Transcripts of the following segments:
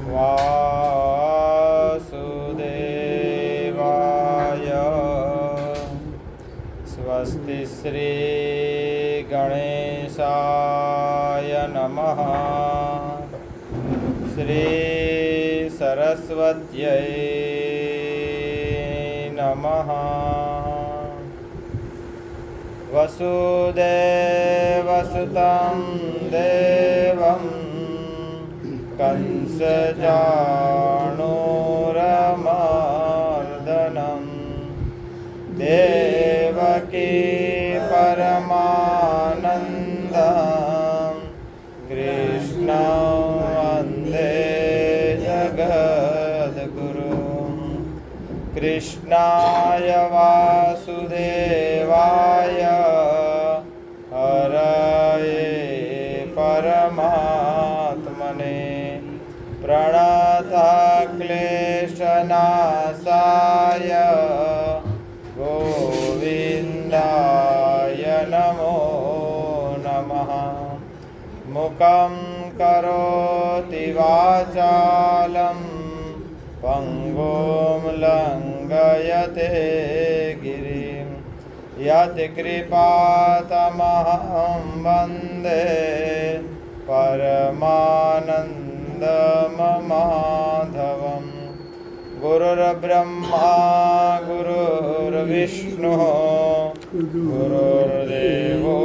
वासुदेवाय। स्वस्ति श्री गणेशाय नमः। श्री सरस्वत्यै नमः। वसुदेवसुतं देवं कंसचाणूरमर्दनं देवकी परमानन्दं कृष्णं वन्दे जगद्गुरुं। कृष्णाय वासुदेवाय हरये परमात्मने प्रणतक्लेशनाशाय गोविन्दाय नमो नमः। मुखं करोति वाचालं पंगुं लङ्घयते गिरिं यत्कृपातमहं वन्दे परमानन्दमाधवम्। गुरुर्ब्रह्मा गुरुर्विष्णुः गुरुर्देवो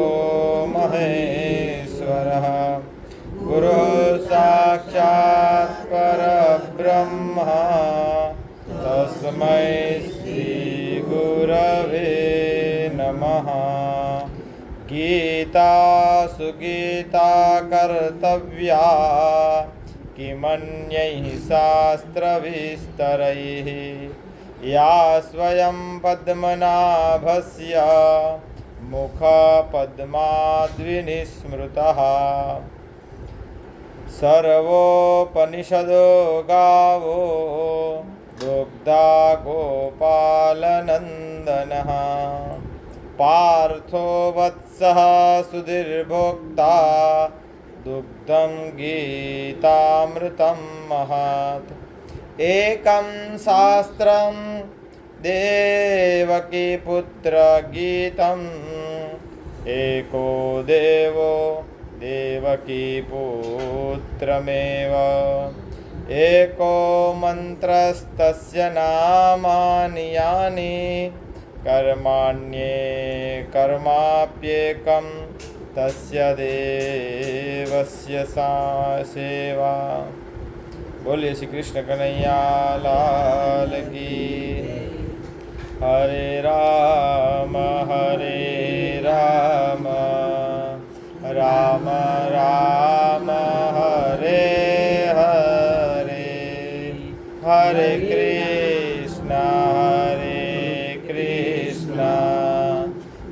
महेश्वरः। गुरुः साक्षात् परब्रह्म तस्मै श्रीगुरवे नमः। गीता सुगीता कर्तव्या किमन्यैः शास्त्रविस्तरैः। या स्वयं पद्मनाभस्य मुखपद्माद्विनिस्मृतः। सर्वोपनिषदो गावो दुग्धा गोपालनन्दनः। पार्थो वत्सः सुधीर्भोक्ता दुग्धं गीतामृतं महत्। एकं शास्त्रं देवकीपुत्रगीतम् एको देवो देवकीपुत्रमेव। एको मन्त्रस्तस्य नामानि यानि कर्माण्ये कर्माप्येकं तस्य देवस्य सा सेवा। बोलिए श्री कृष्ण कन्हैया लाल की। हरे राम राम राम हरे हरे। हरे कृष्ण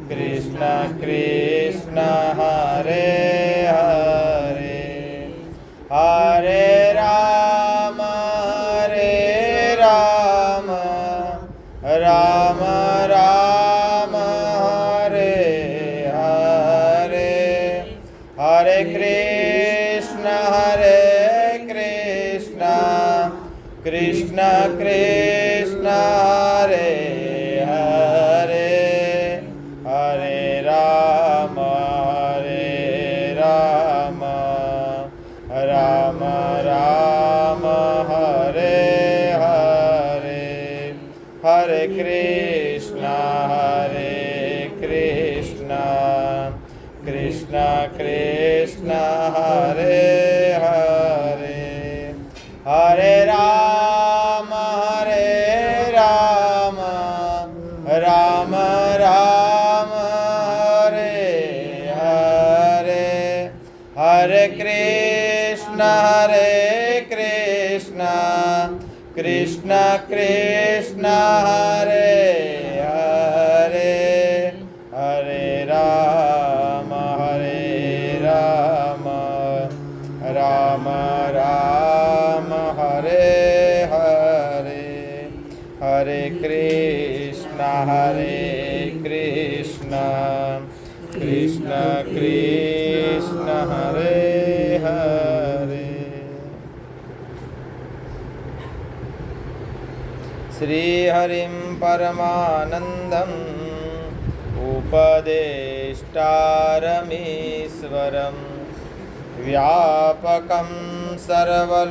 कृष्ण कृष्ण हरे हरे। हरे राम राम राम हरे हरे। हरे कृष्ण कृष्ण कृष्ण हरे हरे। हरे राम राम राम हरे हरे। हरे कृष्ण कृष्ण कृष्ण हरे हरे। हरे राम राम राम हरे हरे। हरे कृष्ण कृष्ण कृष्ण हरे हरे। हरे राम राम राम हरे हरे। हरे कृष्ण कृष्ण कृष्ण हरे હરે. શ્રીહરિમ પરમાનંદમ ઉપદેષ્ટારમીશ્વરમ વ્યાપકં સર્વલોકાનાં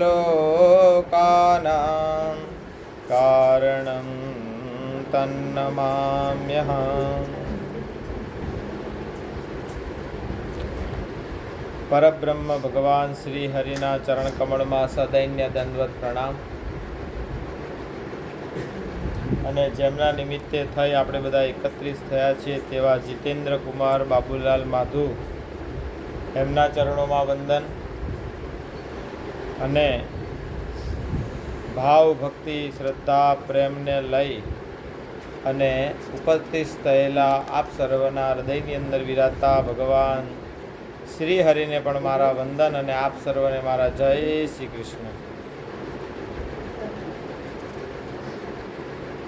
કારણં તન્નમામ્યહં. પરબ્રહ્મ ભગવાન શ્રી હરિના ચરણ કમળમાં સદૈન્ય દંડવત પ્રણામ. અને જેમના નિમિત્તે થઈ આપણે બધા એકત્રિત થયા છીએ તેવા જીતેન્દ્ર કુમાર બાબુલાલ માધુ, એમના ચરણોમાં વંદન. અને ભાવ ભક્તિ શ્રદ્ધા પ્રેમને લઈ અને ઉપસ્થિત થયેલા આપ સર્વના હૃદયની અંદર વિરાજતા ભગવાન શ્રી હરિને પણ મારા વંદન અને આપ સર્વને મારા જય શ્રી કૃષ્ણ.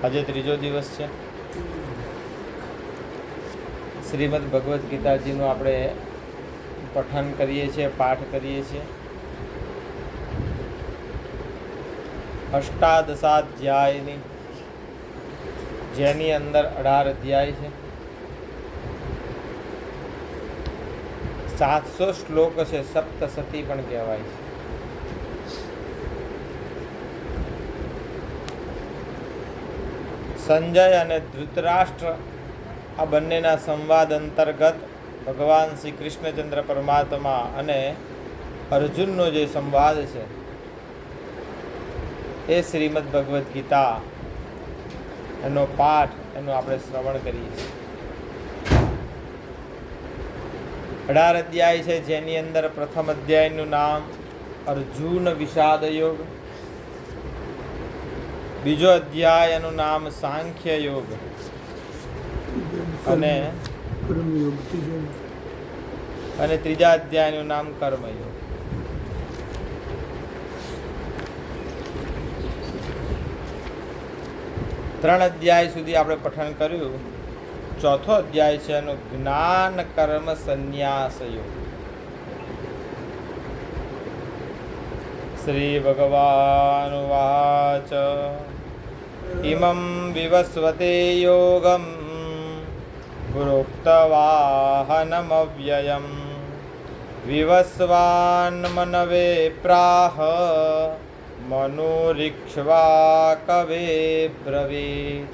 આજે ત્રીજો દિવસ છે. શ્રીમદ ભગવદ્ ગીતાજીનું આપણે પઠન કરીએ છીએ, પાઠ કરીએ છીએ. અષ્ટાદશાધ્યાયની, જેની અંદર 18 અધ્યાય છે, 700 શ્લોક છે, સપ્તસતી પણ કહેવાય છે. સંજય અને ધૃતરાષ્ટ્ર આ બંનેના સંવાદ અંતર્ગત ભગવાન શ્રી કૃષ્ણચંદ્ર પરમાત્મા અને અર્જુનનો જે સંવાદ છે એ શ્રીમદ ભગવદ્ ગીતા એનો પાઠ એનું આપણે શ્રવણ કરીએ છીએ. 18 અધ્યાય છે, જેની અંદર પ્રથમ અધ્યાયનું નામ અર્જુન વિષાદ યોગ, બીજો અધ્યાય એનું નામ સાંખ્ય યોગ અને ત્રીજા અધ્યાયનું નામ કર્મયોગ. ત્રણ અધ્યાય સુધી આપણે પઠન કર્યું. ચોથો અધ્યાય છે એનો જ્ઞાન કર્મ સંન્યાસ યોગ. શ્રી ભગવાન વાચ ઇમં વિવસ્વતે યોગમ પ્રોક્તવાહનમવ્યયમ વિવસ્વાન મનવે પ્રાહ મનુરીક્ષ્વા કવે બ્રવીત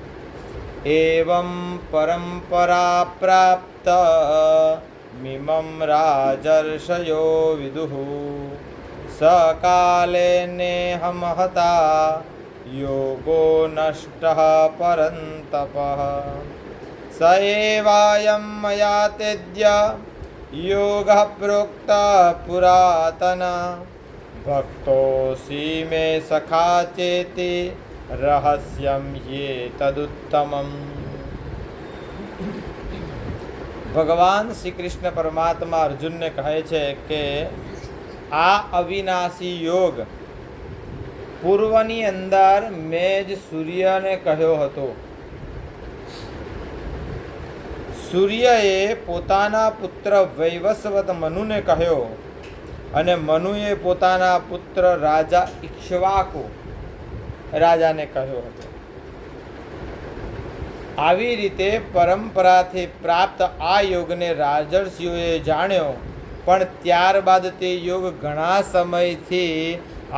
એવં પરંપરા પ્રાપ્ત મિમં રાજર્ષયો વિદુઃ સકાલે નેહમ હતા યોગો નષ્ટઃ પરંતપઃ સ એવાયં મયા તેજ્ય યોગઃ પ્રોક્તઃ પુરાતન ભક્તોસી મે સખા ચેતિ રહસ્યમ યેતદુત્તમમ. ભગવાન શ્રી કૃષ્ણ પરમાત્મા અર્જુનને કહે છે કે આ અવિનાશી યોગ પૂર્વની અંદર મેં જ સૂર્યને કહ્યો હતો. સૂર્યએ પોતાના પુત્ર વૈવસ્વત મનુને કહ્યો અને મનુએ પોતાના પુત્ર રાજા ઇક્ષ્વાકુ રાજાને કહ્યો હતો. આવી રીતે પરંપરાથી પ્રાપ્ત આ યોગને રાજર્ષિઓએ જાણ્યો, પણ ત્યારબાદ તે યોગ ઘણા સમયથી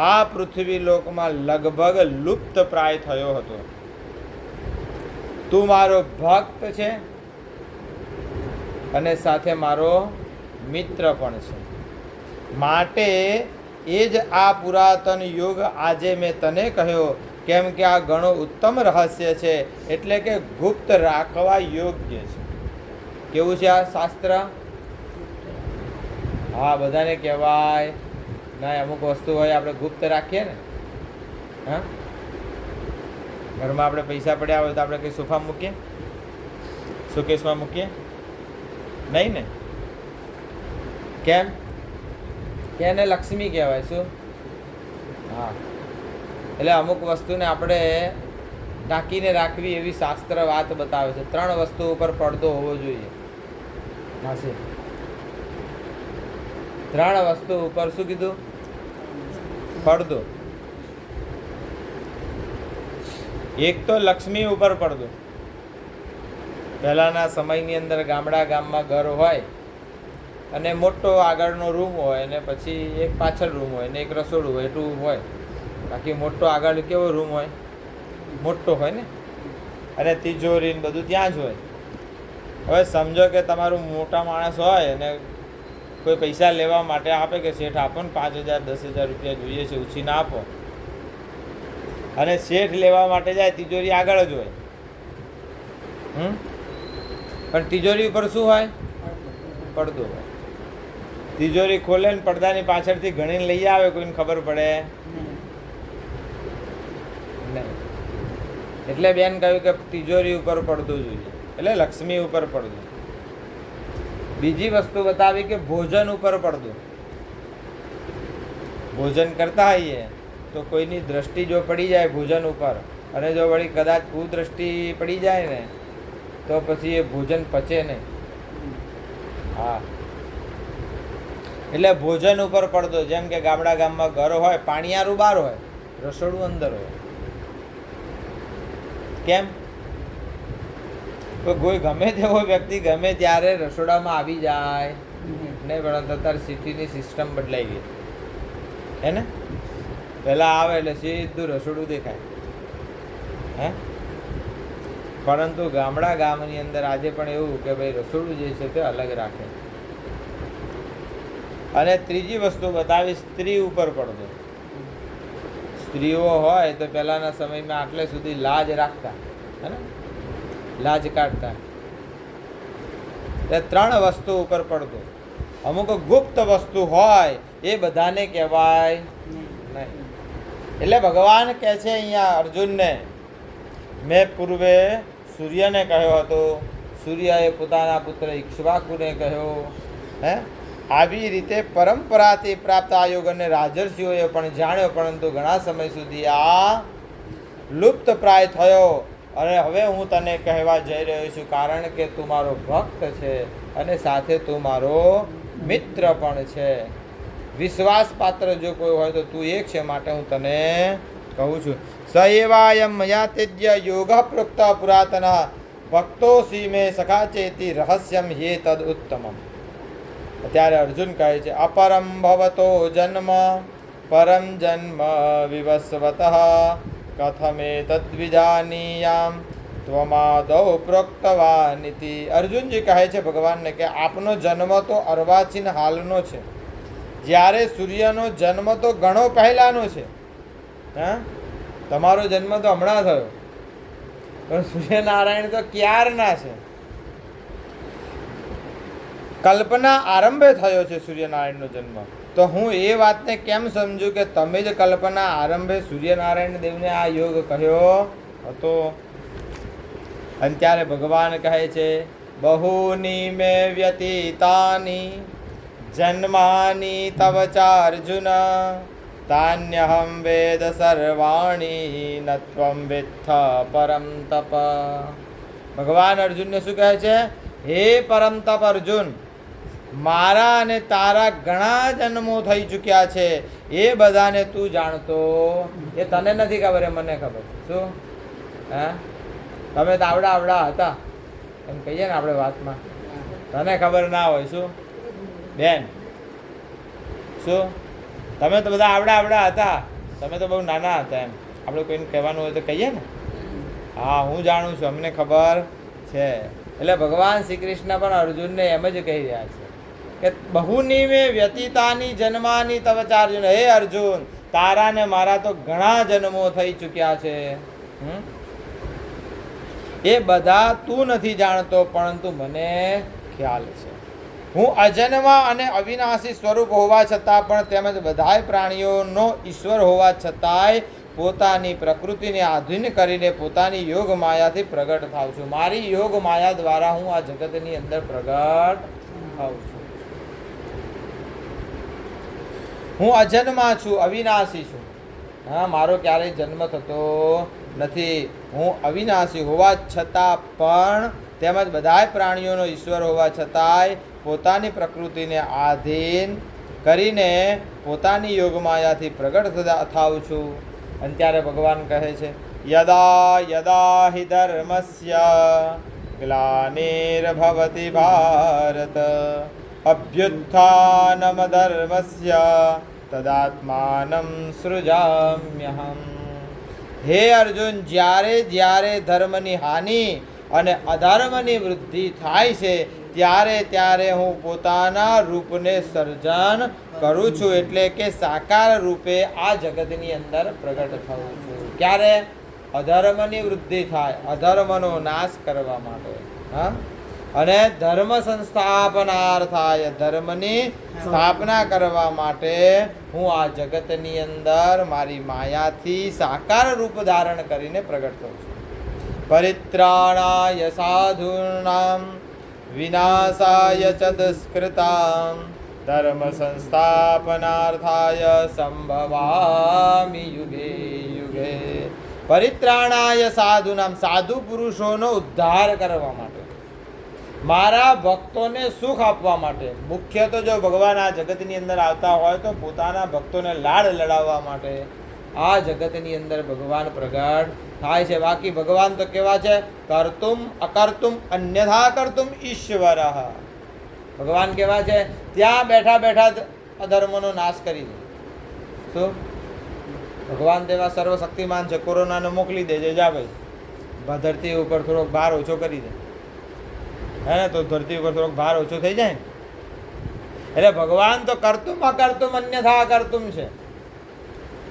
આ પૃથ્વી લોકમાં લગભગ લુપ્ત પ્રાય થયો હતો. તું મારો ભક્ત છે અને સાથે મારો મિત્ર પણ છે, માટે એ જ આ પુરાતન યોગ આજે મેં તને કહ્યો, કેમ કે આ ઘણો ઉત્તમ રહસ્ય છે, એટલે કે ગુપ્ત રાખવા યોગ્ય છે. કેવું છે આ શાસ્ત્ર? હા, બધાને કહેવાય ના, અમુક વસ્તુ હોય આપણે ગુપ્ત રાખીએ ને. હા, ઘરમાં આપણે પૈસા પડ્યા હોય તો આપણે કંઈ સોફા મૂકીએ, શોકેસમાં મૂકીએ નહીં ને? કેમ? કે એને લક્ષ્મી કહેવાય. શું? હા, એટલે અમુક વસ્તુને આપણે ઢાંકીને રાખવી એવી શાસ્ત્ર વાત બતાવે છે. 3 વસ્તુ ઉપર પડદો હોવો જોઈએ. હાશે ત્રણ વસ્તુ ઉપર શું કીધું? પડદો. એક તો લક્ષ્મી ઉપર પડદો. પહેલાંના સમયની અંદર ગામમાં ઘર હોય અને મોટો આગળનો રૂમ હોય અને પછી એક પાછળ રૂમ હોય ને એક રસોડું હોય, એટલું હોય. બાકી મોટો આગળ કેવો રૂમ હોય? મોટો હોય ને, અને તિજોરી ને બધું ત્યાં જ હોય. હવે સમજો કે તમારું મોટા માણસ હોય અને કોઈ પૈસા લેવા માટે આપે કે શેઠ આપો ને 5,000 10,000 રૂપિયા જોઈએ છે, ઉછીને આપો. અને શેઠ લેવા માટે જાય, તિજોરી આગળ જ હોય. પણ તિજોરી ઉપર શું હોય? પડદો હોય. તિજોરી ખોલે ને પડદાની પાછળથી ગણીને લઈ આવે, કોઈને ખબર પડે નહીં. એટલે બેન કહ્યું કે તિજોરી ઉપર પડદો જોઈએ, એટલે લક્ષ્મી ઉપર પડદો. બીજી વસ્તુ બતાવી કે ભોજન ઉપર પડદો. ભોજન કરતા હોઈએ તો કોઈની દ્રષ્ટિ જો પડી જાય ભોજન ઉપર, અને જો વળી કદાચ કુદ્રષ્ટિ પડી જાય ને તો પછી એ ભોજન પચે નહીં. હા, એટલે ભોજન ઉપર પડદો. જેમ કે ગામમાં ઘર હોય, પાણીયારું બહાર હોય, રસોડું અંદર હોય. કેમ? તો કોઈ ગમે તેવો વ્યક્તિ ગમે ત્યારે રસોડામાં આવી જાય નહીં, પણ અત્યારે સિટીની સિસ્ટમ બદલાઈ ગઈ હે ને. પહેલાં આવે એટલે સીધું રસોડું દેખાય હે. પરંતુ ગામની અંદર આજે પણ એવું કે ભાઈ રસોડું જે છે તે અલગ રાખે. અને ત્રીજી વસ્તુ બતાવી, સ્ત્રી ઉપર પડદો. સ્ત્રીઓ હોય તો પહેલાંના સમયમાં આટલે સુધી લાજ રાખતા હે ને, લાજ કાઢતા. એ ત્રણ વસ્તુ ઉપર પડદો. અમુક ગુપ્ત વસ્તુ હોય એ બધાને કહેવાય નહીં. એટલે ભગવાન કહે છે અહીંયા અર્જુનને, મેં પૂર્વે સૂર્યને કહ્યો હતો, સૂર્યએ પોતાના પુત્ર ઇક્ષ્વાકુને કહ્યો હે. આવી રીતે પરંપરાથી પ્રાપ્ત આ યોગ અને રાજર્ષિઓએ પણ જાણ્યો, પરંતુ ઘણા સમય સુધી આ લુપ્ત પ્રાય થયો. અને હવે હું તને કહેવા જઈ રહ્યો છું, કારણ કે તું મારો ભક્ત છે અને સાથે તું મારો મિત્ર પણ છે. વિશ્વાસપાત્ર જો કોઈ હોય તો તું એક છે, માટે હું તને કહું છું. સ એવાયમ મયા તેજ્ય યોગ પ્રોક્ત પુરાતન ભક્તોસી મે સખા ચેતી રહસ્યમ યે તદ ઉત્તમમ. ત્યારે અર્જુન કહે છે, અપરમ ભવતો જન્મ પરમ જન્મ વિવસ્વતઃ કથમે તદ્વિજાનીયામ ત્વમાદૌ પ્રોક્તવાનિતિ. અર્જુનજી કહે છે ભગવાનને કે આપનો જન્મ તો અર્વાચીન હાલનો છે, જ્યારે સૂર્યનો જન્મ તો ઘણો પહેલાનો છે. હા, તમારો જન્મ તો હમણાં થયો, પણ સૂર્યનારાયણ તો ક્યારના છે. કલ્પના આરંભે થયો છે સૂર્યનારાયણનો જન્મ. તો હું એ વાતને કેમ સમજું કે તમે જ કલ્પના આરંભે સૂર્યનારાયણ દેવને આ યોગ કહ્યો હતો. અને ત્યારે ભગવાન કહે છે, બહુની મે વ્યતીતાની જન્માની તવ ચાર્જુન તાન્યહમ વેદ સર્વાણી નત્વમ વિત્થ પરમ તપ. ભગવાન અર્જુનને શું કહે છે? હે પરમ તપ અર્જુન, મારા અને તારા ઘણા જન્મો થઈ ચૂક્યા છે, એ બધાને તું જાણતો. એ તને નથી ખબર, એ મને ખબર. શું હા, તમે તો આવડા હતા એમ કહીએ ને આપણે વાતમાં. તને ખબર ના હોય શું બેન? શું તમે તો બધા આવડા હતા, તમે તો બહુ નાના હતા એમ આપણે કોઈને કહેવાનું હોય તો કહીએ ને, હા હું જાણું છું, અમને ખબર છે. એટલે ભગવાન શ્રી કૃષ્ણ પણ અર્જુનને એમ જ કહી રહ્યા છે કે બહુની મે વ્યતીતાની જન્માની તવ ચાર્જુન. હે અર્જુન, તારા ને મારા તો ઘણા જન્મો થઈ ચૂક્યા છે. એ બધા તું નથી જાણતો, પરંતુ મને ખ્યાલ છે. હું અજન્મા અને અવિનાશી સ્વરૂપ હોવા છતાં પણ તેમજ બધાય પ્રાણીઓનો ઈશ્વર હોવા છતાંય પોતાની પ્રકૃતિને આધીન કરીને પોતાની યોગ માયાથી પ્રગટ થાઉં છું. મારી યોગ માયા દ્વારા હું આ જગતની અંદર પ્રગટ થાઉં છું. હું અજન્મા છું, અવિનાશી છું. હા, મારો ક્યારેય જન્મ થતો નથી. હું અવિનાશી હોવા છતાં પણ તેમજ બધાય પ્રાણીઓનો ઈશ્વર હોવા છતાંય પોતાની પ્રકૃતિને આધીન કરીને પોતાની યોગમાયાથી પ્રગટ થાઉં છું. અને ત્યારે ભગવાન કહે છે યદા યદા હિ ધર્મસ્ય ગ્લાનિર્ભવતિ ભારત અભ્યુત્થાનમ ધર્મસ્ય તદાત્માનમ સૃજામ્યહમ. હે અર્જુન, જ્યારે જ્યારે ધર્મની હાનિ અને અધર્મની વૃદ્ધિ થાય છે ત્યારે ત્યારે હું પોતાના રૂપને સર્જન કરું છું, એટલે કે સાકાર રૂપે આ જગતની અંદર પ્રગટ થવું છું. ક્યારે? અધર્મની વૃદ્ધિ થાય, અધર્મનો નાશ કરવા માટે, હા, અને ધર્મ સંસ્થાપનાર્થાય, ધર્મની સ્થાપના કરવા માટે હું આ જગતની અંદર મારી માયાથી સાકાર રૂપ ધારણ કરીને પ્રગટ થઉં છું. પરિત્રાણાય સાધૂનાં વિનાશાય ચ દુષ્કૃતાં ધર્મ સંસ્થાપનાર્થાય સંભવામિ યુગે યુગે. પરિત્રાણાય સાધૂનાં, સાધુ પુરુષોનો ઉદ્ધાર કરવા માટે, મારા ભક્તોને સુખ આપવા માટે. મુખ્ય તો જો ભગવાન આ જગતની અંદર આવતા હોય તો પોતાના ભક્તોને લાડ લડાવવા માટે આ જગતની અંદર ભગવાન પ્રગટ થાય છે. બાકી ભગવાન તો કેવા છે? કર્તુમ અકર્તુમ અન્યથા કર્તુમ ઈશ્વર. ભગવાન કેવા છે? ત્યાં બેઠા બેઠા જ અધર્મનો નાશ કરી દે. શું? ભગવાન તેવા સર્વશક્તિમાન છે. કોરોનાને મોકલી દેજે, જા ભાઈ, ધરતી ઉપર થોડોક ભાર ઓછો કરી દે, હે ને, તો ધરતી ઉપર થોડોક ભાર ઓછો થઈ જાય ને. એટલે ભગવાન તો કરતું અકર્તુમ અન્યથા કરતું છે.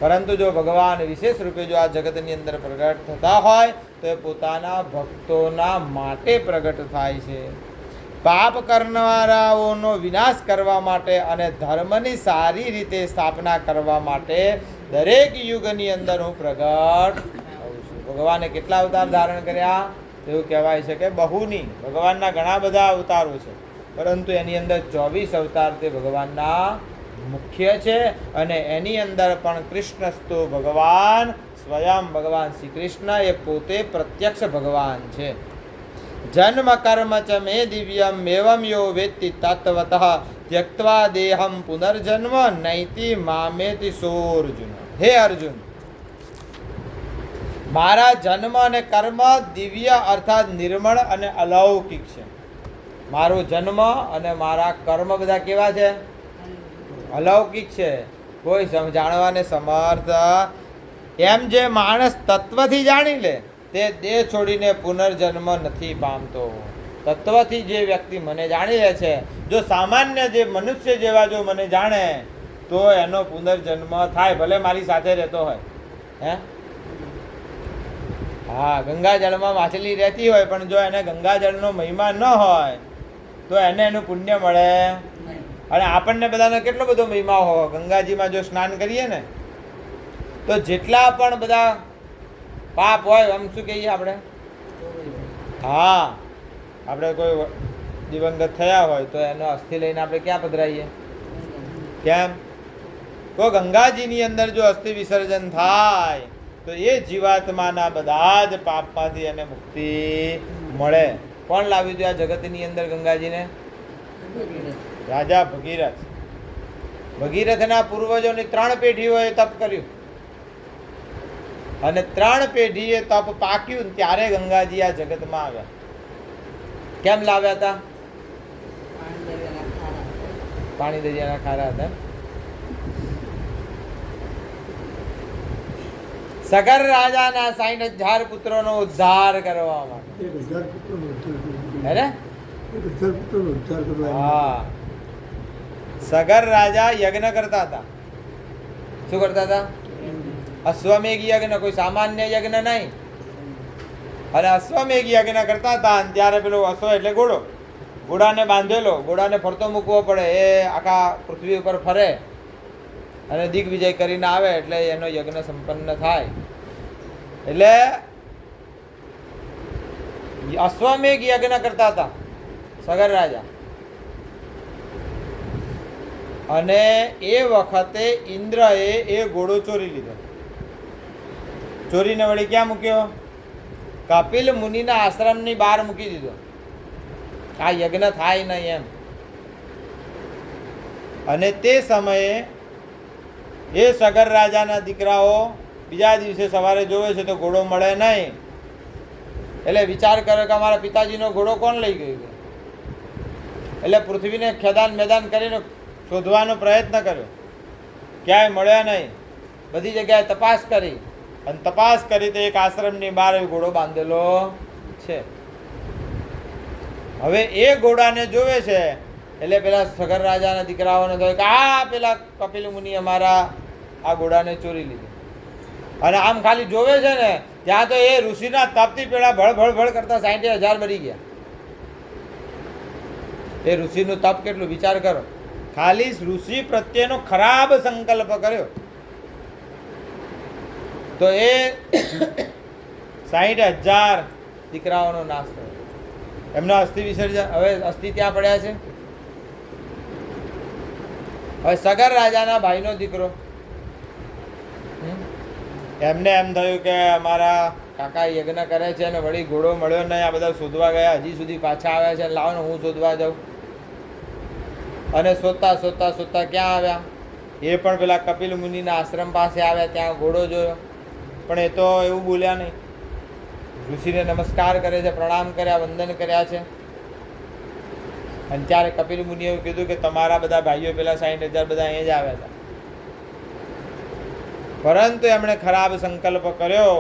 પરંતુ જો ભગવાન વિશેષ રૂપે જો આ જગતની અંદર પ્રગટ થતા હોય તો એ પોતાના ભક્તોના માટે પ્રગટ થાય છે. પાપ કરનારાઓનો વિનાશ કરવા માટે અને ધર્મની સારી રીતે સ્થાપના કરવા માટે દરેક યુગની અંદર હું પ્રગટ થઉં છું. ભગવાને કેટલા અવતાર ધારણ કર્યા? એવું કહેવાય છે કે બહુની. ભગવાનના ઘણા બધા અવતારો છે, પરંતુ એની અંદર 24 અવતાર તે ભગવાનના મુખ્ય છે. અને એની અંદર પણ કૃષ્ણસ્તુ ભગવાન સ્વયં, ભગવાન શ્રી કૃષ્ણ એ પોતે પ્રત્યક્ષ ભગવાન છે. જન્મ કર્મ ચ મે દિવ્યમ એવમ યો વેત્તિ તત્વતઃ ત્યક્ત્વા દેહમ પુનર્જન્મ નૈતિ મામેતિ સોર્જુન. હે અર્જુન, મારા જન્મ અને કર્મ દિવ્ય અર્થાત નિર્મળ અને અલૌકિક છે. મારો જન્મ અને મારા કર્મ બધા કેવા છે? અલૌકિક છે. કોઈ જાણવાને સમર્થ. એમ જે માણસ તત્વથી જાણી લે તે દેહ છોડીને પુનર્જન્મ નથી પામતો. તત્વથી જે વ્યક્તિ મને જાણી લે છે, જો સામાન્ય જે મનુષ્ય જેવા જો મને જાણે તો એનો પુનર્જન્મ થાય, ભલે મારી સાથે રહેતો હોય. હે, હા, ગંગાજળમાં માછલી રહેતી હોય પણ જો એને ગંગાજળનો મહિમા ન હોય તો એને એનું પુણ્ય મળે. અને આપણને બધાનો કેટલો બધો મહિમા હોય. ગંગાજીમાં જો સ્નાન કરીએ ને તો જેટલા પણ બધા પાપ હોય, આમ શું કહીએ આપણે, હા, આપણે કોઈ દિવંગત થયા હોય તો એનો અસ્થિ લઈને આપણે ક્યાં પધરાઈએ? કેમ? તો ગંગાજીની અંદર જો અસ્થિ વિસર્જન થાય તો એ જીવાત્માના બધા જ પાપમાંથી એને મુક્તિ મળે. કોણ લાવ્યું હતું આ જગતની અંદર ગંગાજીને? રાજા ભગીરથ. ભગીરથના પૂર્વજોની 3 પેઢીઓએ તપ કર્યું અને 3 પેઢીએ તપ પાક્યું ત્યારે ગંગાજી આ જગતમાં આવ્યા. કેમ લાવ્યા હતા? પાણી દરિયાના ખારા હતા. સગર રાજાના 60,000 પુત્રોનો ઉદ્ધાર કરવા માટે. હા, સગર રાજા યજ્ઞ કરતા હતા. શું કરતા હતા? અશ્વમેઘ યજ્ઞ, કોઈ સામાન્ય યજ્ઞ નહીં. અને અશ્વમેઘ યજ્ઞ કરતા હતા ત્યારે પેલો અશ્વ એટલે ઘોડો, ઘોડાને બાંધેલો, ઘોડાને ફરતો મૂકવો પડે, એ આખા પૃથ્વી ઉપર ફરે અને દિગ્વિજય કરીને આવે એટલે એનો યજ્ઞ સંપન્ન થાય. એટલે અશ્વમેઘ યજ્ઞ કરતા હતા સગર રાજા. અને એ વખતે ઇન્દ્રએ એ ઘોડો ચોરી લીધો. ચોરીને વળી ક્યાં મૂક્યો? કપિલ મુનિના આશ્રમની બહાર મૂકી દીધો. આ યજ્ઞ થાય નહીં એમ. અને તે સમયે એ સગર રાજાના દીકરાઓ બીજા દિવસે સવારે જોવે છે તો ઘોડો મળે નહીં. એટલે વિચાર કર્યો કે અમારા પિતાજીનો ઘોડો કોણ લઈ ગયું? એટલે પૃથ્વીને ખેદાન મેદાન કરીને શોધવાનો પ્રયત્ન કર્યો, ક્યાંય મળ્યા નહીં. બધી જગ્યાએ તપાસ કરી અને તપાસ કરી તો એક આશ્રમની બહાર એ ઘોડો બાંધેલો છે. હવે એ ઘોડાને જોવે છે એટલે પેલા સગર રાજાના દીકરાઓને થયું કે આ પેલા કપિલ મુનિ અમારા આ ઘોડાને ચોરી લીધો. અને આમ ખાલી જોવે છે ને ત્યાં તો એ ઋષિના તપથી પેલા ભળ કરતા 60,000 મરી ગયા. એ ઋષિનું તપ કેટલું વિચાર કરો. ખાલી ઋષિ પ્રત્યેનો ખરાબ સંકલ્પ કર્યો તો એ 60,000 દીકરાઓનો નાશ થયો. એમના અસ્થિ વિસર્જન, હવે અસ્થિ ત્યાં પડ્યા છે. હવે સગર રાજાના ભાઈનો દીકરો, એમને એમ થયું કે અમારા કાકા યજ્ઞ કરે છે અને વળી ઘોડો મળ્યો નહીં, આ બધા શોધવા ગયા, હજી સુધી પાછા આવ્યા છે, લાવો ને હું શોધવા જાઉં. અને શોધતા શોધતા શોધતા ક્યાં આવ્યા? એ પણ પેલા કપિલ મુનિના આશ્રમ પાસે આવ્યા, ત્યાં ઘોડો જોયો. પણ એ તો એવું બોલ્યા નહીં. ઋષિને નમસ્કાર કરે છે, પ્રણામ કર્યા, વંદન કર્યા છે. અને ત્યારે કપિલ મુનિએ એવું કીધું કે તમારા બધા ભાઈઓ પેલા 60,000 બધા અહીંયા જ આવ્યા હતા, પરંતુ એમણે ખરાબ સંકલ્પ કર્યો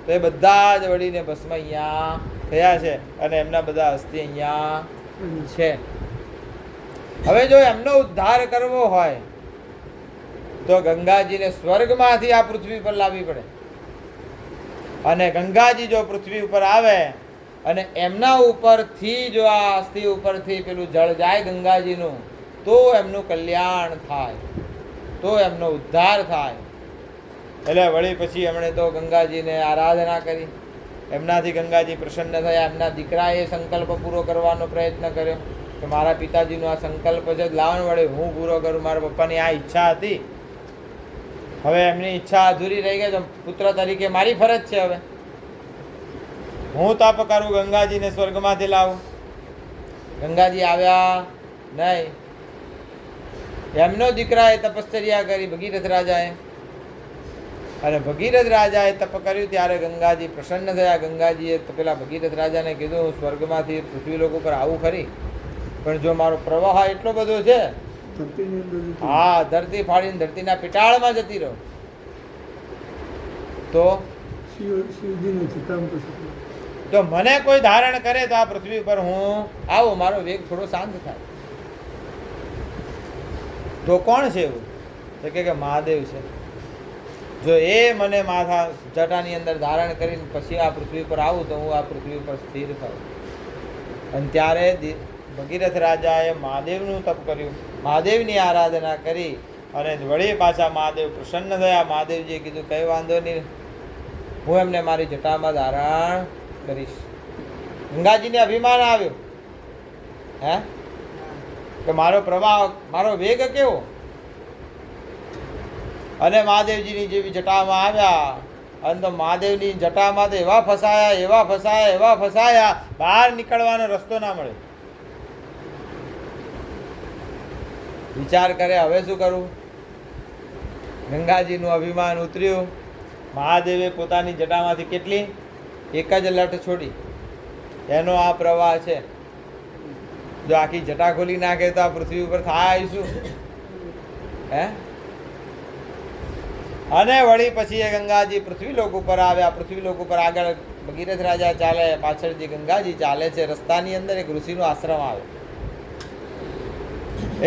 તો એ બધા જ વળીને ભસ્મ અહીંયા થયા છે અને એમના બધા અસ્થિ અહીંયા છે. હવે જો એમનો ઉદ્ધાર કરવો હોય તો ગંગાજીને સ્વર્ગમાંથી આ પૃથ્વી પર લાવવી પડે. અને ગંગાજી જો પૃથ્વી ઉપર આવે અને એમના ઉપરથી જો આ અસ્થિ ઉપરથી પેલું જળ જાય ગંગાજીનું, તો એમનું કલ્યાણ થાય, તો એમનો ઉદ્ધાર થાય. એટલે વળી પછી એમણે તો ગંગાજીને આરાધના કરી, એમનાથી ગંગાજી પ્રસન્ન થયા. એમના દીકરાએ સંકલ્પ પૂરો કરવાનો પ્રયત્ન કર્યો કે મારા પિતાજીનો આ સંકલ્પ છે, લાવણ વડે હું પૂરો કરું. મારા પપ્પાની આ ઈચ્છા હતી, હવે એમની ઈચ્છા અધૂરી રહી ગઈ, તો પુત્ર તરીકે મારી ફરજ છે હવે હું તપ કરું, ગંગાજીને સ્વર્ગમાંથી લાવું. ગંગાજી આવ્યા નહીં. એમનો દીકરાએ તપશ્ચર્યા કરી, ભગીરથ રાજાએ. અને ભગીરથ રાજાએ તપ કર્યું ત્યારે ગંગાજી પ્રસન્ન થયા. ગંગાજીએ પેલા ભગીરથ રાજાને કીધું હું સ્વર્ગમાંથી પૃથ્વીલોક ઉપર આવું ખરી, પણ જો મારો પ્રવાહ એટલો બધો છે, હા, ધરતી ફાડીને ધરતીના પિટાળમાં જતી રહો તો મને કોઈ ધારણ કરે તો આ પૃથ્વી પર હું આવું, મારો વેગ થોડો શાંત થાય. તો કોણ છે એવું? તો કે મહાદેવ છે. જો એ મને માથા જટાની અંદર ધારણ કરીને પછી આ પૃથ્વી પર આવું તો હું આ પૃથ્વી પર સ્થિર થાઉં. અને ત્યારે ભગીરથ રાજાએ મહાદેવનું તપ કર્યું, મહાદેવની આરાધના કરી અને વળી પાછા મહાદેવ પ્રસન્ન થયા. મહાદેવજીએ કીધું કંઈ વાંધો નહીં, હું એમને મારી જટામાં ધારણ કરીશ. ગંગાજીને અભિમાન આવ્યું હે કે મારો પ્રવાહ, મારો વેગ કેવો. અને મહાદેવજીની જેવી જટામાં આવ્યા અને તો મહાદેવની જટામાં તો એવા ફસાયા બહાર નીકળવાનો રસ્તો ના મળે. વિચાર કરે હવે શું કરું. ગંગાજીનું અભિમાન ઉતર્યું. મહાદેવે પોતાની જટામાંથી કેટલી એક જ લટ છોડી, એનો આ પ્રવાહ છે. જો આખી જટા ખોલી નાખે તો આ પૃથ્વી ઉપર થાય શું હે. અને વળી પછી એ ગંગાજી પૃથ્વીલોક ઉપર આવ્યા. પૃથ્વીલોક ઉપર આગળ ભગીરથ રાજા ચાલે, પાછળથી ગંગાજી ચાલે છે. રસ્તાની અંદર એક ઋષિનો આશ્રમ આવ્યો.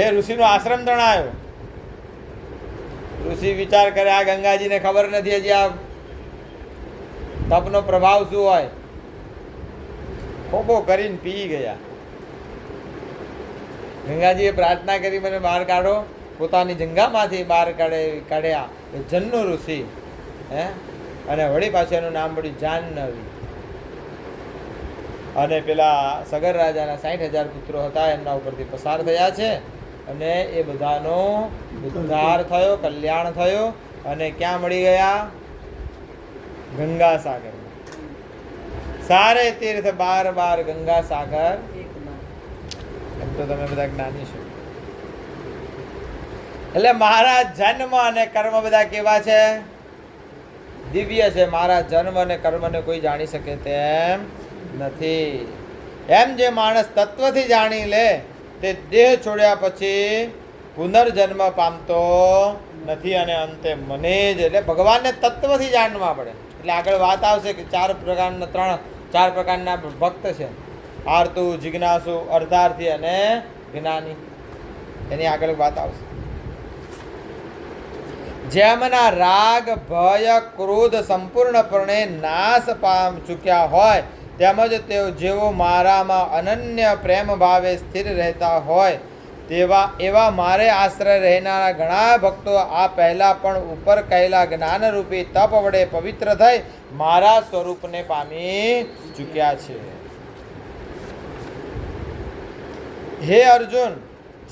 એ ઋષિનો આશ્રમ જણાયો. ઋષિ વિચાર કરે આ ગંગાજીને ખબર નથી હજી આ તપનો પ્રભાવ શું હોય. ખોબો કરીને પી ગયા. ગંગાજીએ પ્રાર્થના કરી મને બહાર કાઢો. પોતાની જંગામાંથી બહાર કાઢ્યા જન્નુ ઋષિ હે. અને વળી પાછું એનું નામ પડ્યું જાહ્નવી. અને પેલા સગર રાજાના 60,000 પુત્રો હતા, એમના ઉપરથી પસાર થયા છે. અને એ બધાનો ઉદ્ધાર થયો, કલ્યાણ થયો. અને ક્યાં મળી ગયા? ગંગા સાગર. સારે તીર્થ બાર ગંગા સાગર. એમ તો તમે બધા જ્ઞાની છો. એટલે મારા જન્મ અને કર્મ બધા કેવા છે? દિવ્ય છે. મારા જન્મ અને કર્મને કોઈ જાણી શકે તેમ નથી. એમ જે માણસ તત્વથી જાણી લે તે દેહ છોડ્યા પછી પુનર્જન્મ પામતો નથી અને અંતે મને જ એટલે ભગવાનને તત્વથી જાણવા પડે. એટલે આગળ વાત આવશે કે ચાર પ્રકારના ભક્ત છે: આર્તુ, જિજ્ઞાસુ, અર્ધાર્થી અને જ્ઞાની. એની આગળ વાત આવશે. જેમના રાગ, ભય, ક્રોધ સંપૂર્ણપણે નાશ પામ ચૂક્યા હોય તેમજ તેઓ જેઓ મારામાં અનન્ય પ્રેમ ભાવે સ્થિર રહેતા હોય એવા મારે આશ્રય રહેનારા ઘણા ભક્તો આ પહેલા પણ ઉપર કહેલા જ્ઞાનરૂપી તપ વડે પવિત્ર થઈ મારા સ્વરૂપને પામી ચૂક્યા છે. હે અર્જુન,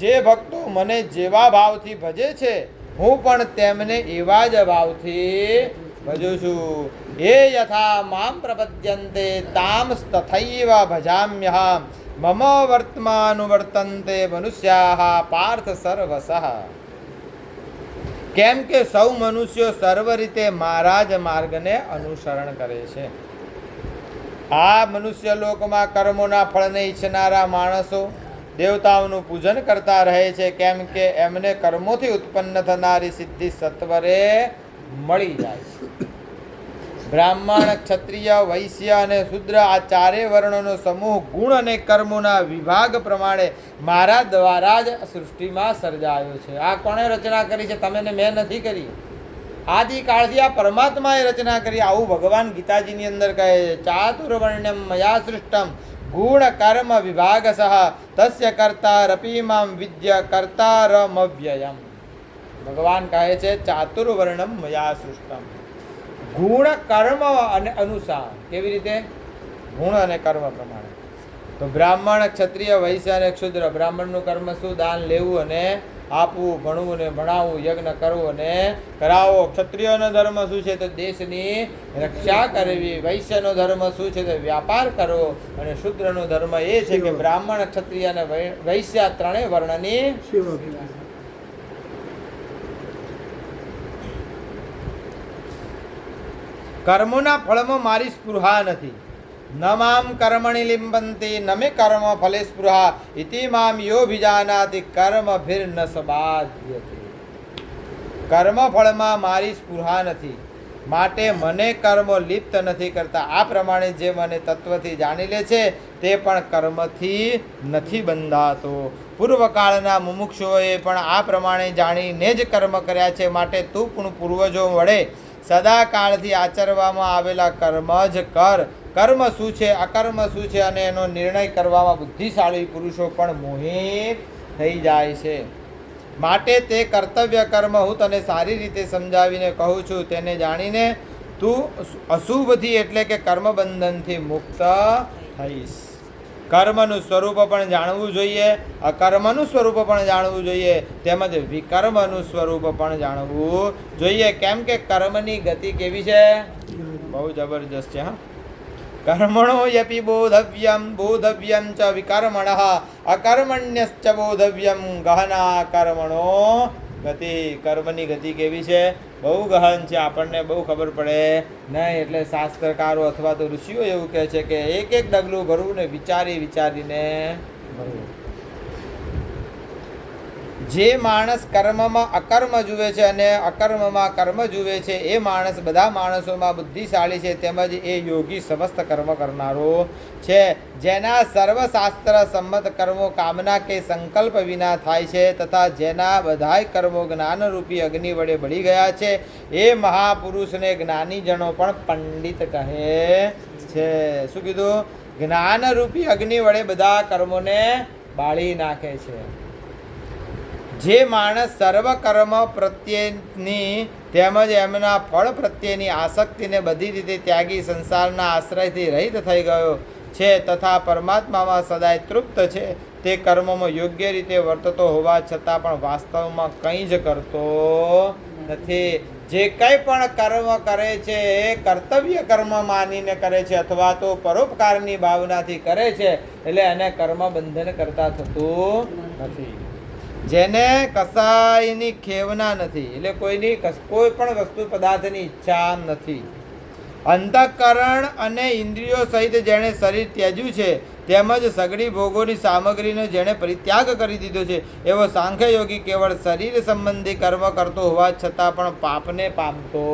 જે ભક્તો મને જેવા ભાવથી ભજે છે હું પણ તેમને એવા જ ભાવથી ભજું છું. એ યથા મામ પ્રપદ્યન્તે તામ તથૈવ ભજામ્યહમ મમ વર્તમાનુવર્તન્તે મનુષ્યાઃ પાર્થ સર્વસઃ. કેમ કે સૌ મનુષ્યો સર્વ રીતે મારા જ માર્ગને અનુસરણ કરે છે. આ મનુષ્ય લોકમાં કર્મોના ફળને ઈચ્છનારા માણસો દેવતાઓનું પૂજન કરતા રહે છે, કેમ કે એમને કર્મોથી ઉત્પન્ન થનારી સિદ્ધિ સત્વરે મળી જાય છે. બ્રાહ્મણ, ક્ષત્રિય, વૈશ્ય અને શૂદ્ર આ ચારે વર્ણોનો સમૂહ ગુણ અને કર્મોના વિભાગ પ્રમાણે મારા દ્વારા જ સૃષ્ટિમાં સર્જાયો છે. આ કોણે રચના કરી છે? તમે ને મેં નથી કરી. આદિકાળથી આ પરમાત્માએ રચના કરી. આવું ભગવાન ગીતાજીની અંદર કહે છે. ચાતુર્વર્ણ્યમ મયા સૃષ્ટમ ગુણ કર્મ વિભાગ સહ તસ્ય કર્તારપી મામ વિદ્ય કર્તારમવ્યયમ. ભગવાન કહે છે ચાતુર્વર્ણમ મયા સૃષ્ટમ. ગુણ કર્મ અને અનુસાર. કેવી રીતે? ગુણ અને કર્મ પ્રમાણે. તો બ્રાહ્મણ, ક્ષત્રિય, વૈશ્ય અને ક્ષુદ્ર. બ્રાહ્મણનું કર્મ શું? દાન લેવું અને આપવું, ભણવું ને ભણાવવું, યજ્ઞ કરવો ને કરાવો. ક્ષત્રિયનો ધર્મ શું છે? તો દેશની રક્ષા કરવી. વૈશ્યનો ધર્મ શું છે? તો વ્યાપાર કરવો. અને શૂદ્રનો ધર્મ એ છે કે બ્રાહ્મણ, ક્ષત્રિય અને વૈશ્ય ત્રણેય વર્ણની સેવા. કર્મોના ફળમાં મારી સ્પૃહા નથી. ન મામ કર્મણિ લિંબંતી ન મે કર્મ ફલે સ્પૃહા ઇતિ મામ યો ભિજાનાતિ કર્મભિર્ન સબાધ્યતે. કર્મ ફળમાં મારી સ્પૃહા નથી, માટે મને કર્મો લિપ્ત નથી કરતા. આ પ્રમાણે જે મને તત્વથી જાણી લે છે તે પણ કર્મથી નથી બંધાતો. પૂર્વકાળના મુમુક્ષુઓએ પણ આ પ્રમાણે જાણીને જ કર્મ કર્યા છે. માટે તું પણ પૂર્વજો વડે સદાકાળથી આચરવામાં આવેલા કર્મ જ કર. કર્મ શું છે, અકર્મ શું છે અને એનો નિર્ણય કરવામાં બુદ્ધિશાળી પુરુષો પણ મોહિત થઈ જાય છે. માટે તે કર્તવ્ય કર્મ હું તને સારી રીતે સમજાવીને કહું છું. તેને જાણીને તું અશુભથી એટલે કે કર્મબંધનથી મુક્ત થઈશ. કર્મનું સ્વરૂપ પણ જાણવું જોઈએ, અકર્મનું સ્વરૂપ પણ જાણવું જોઈએ, તેમજ વિકર્મનું સ્વરૂપ પણ જાણવું જોઈએ. કેમ કે કર્મની ગતિ કેવી છે? બહુ જબરજસ્ત છે. હા, કર્મણો યપી બોધવ્યમ ચ વિકર્મણઃ અકર્મણ્યશ્ચ બોધવ્યમ ગહના કર્મણો ગતિ. કર્મની ગતિ કેવી છે? બહુ ગહન છે. આપણને બહુ ખબર પડે નહીં. એટલે શાસ્ત્રકારો અથવા તો ઋષિઓ એવું કહે છે કે એક એક ડગલું ભરવું ને વિચારીને ભરવું. જે માણસ કર્મમાં અકર્મ જુએ છે અને અકર્મમાં કર્મ જુએ છે એ માણસ બધા માણસોમાં બુદ્ધિશાળી છે, તેમજ એ યોગી સમસ્ત કર્મ કરનારો છે. જેના સર્વશાસ્ત્ર સંમત કર્મો કામના કે સંકલ્પ વિના થાય છે તથા જેના બધાય કર્મો જ્ઞાનરૂપી અગ્નિ વડે બળી ગયા છે એ મહાપુરુષને જ્ઞાનીજનો પણ પંડિત કહે છે. શું કીધું? જ્ઞાનરૂપી અગ્નિ વડે બધા કર્મોને બાળી નાખે છે. જે માણસ સર્વ કર્મ પ્રત્યેની તેમજ એમના ફળ પ્રત્યેની આસક્તિને બધી રીતે ત્યાગી સંસારના આશ્રયથી રહિત થઈ ગયો છે તથા પરમાત્મામાં સદાય તૃપ્ત છે, તે કર્મમાં યોગ્ય રીતે વર્તતો હોવા છતાં પણ વાસ્તવમાં કંઈ જ કરતો નથી. જે કંઈ પણ કર્મ કરે છે એ કર્તવ્ય કર્મ માનીને કરે છે અથવા તો પરોપકારની ભાવનાથી કરે છે, એટલે એને કર્મ બંધન કરતા થતું નથી. જેને કસાયની ખેવના નથી, એટલે કોઈ પણ વસ્તુ પદાર્થની ઈચ્છા નથી. અંતઃકરણ અને ઇન્દ્રિયો સહિત જેણે શરીર ત્યજ્યું છે તેમજ સઘળી ભોગોની સામગ્રીનો જેણે પરિત્યાગ કરી દીધો છે એવો સાંખ્ય યોગી કેવળ શરીર સંબંધી કર્મ કરતો હોવા છતાં પણ પાપને પામતો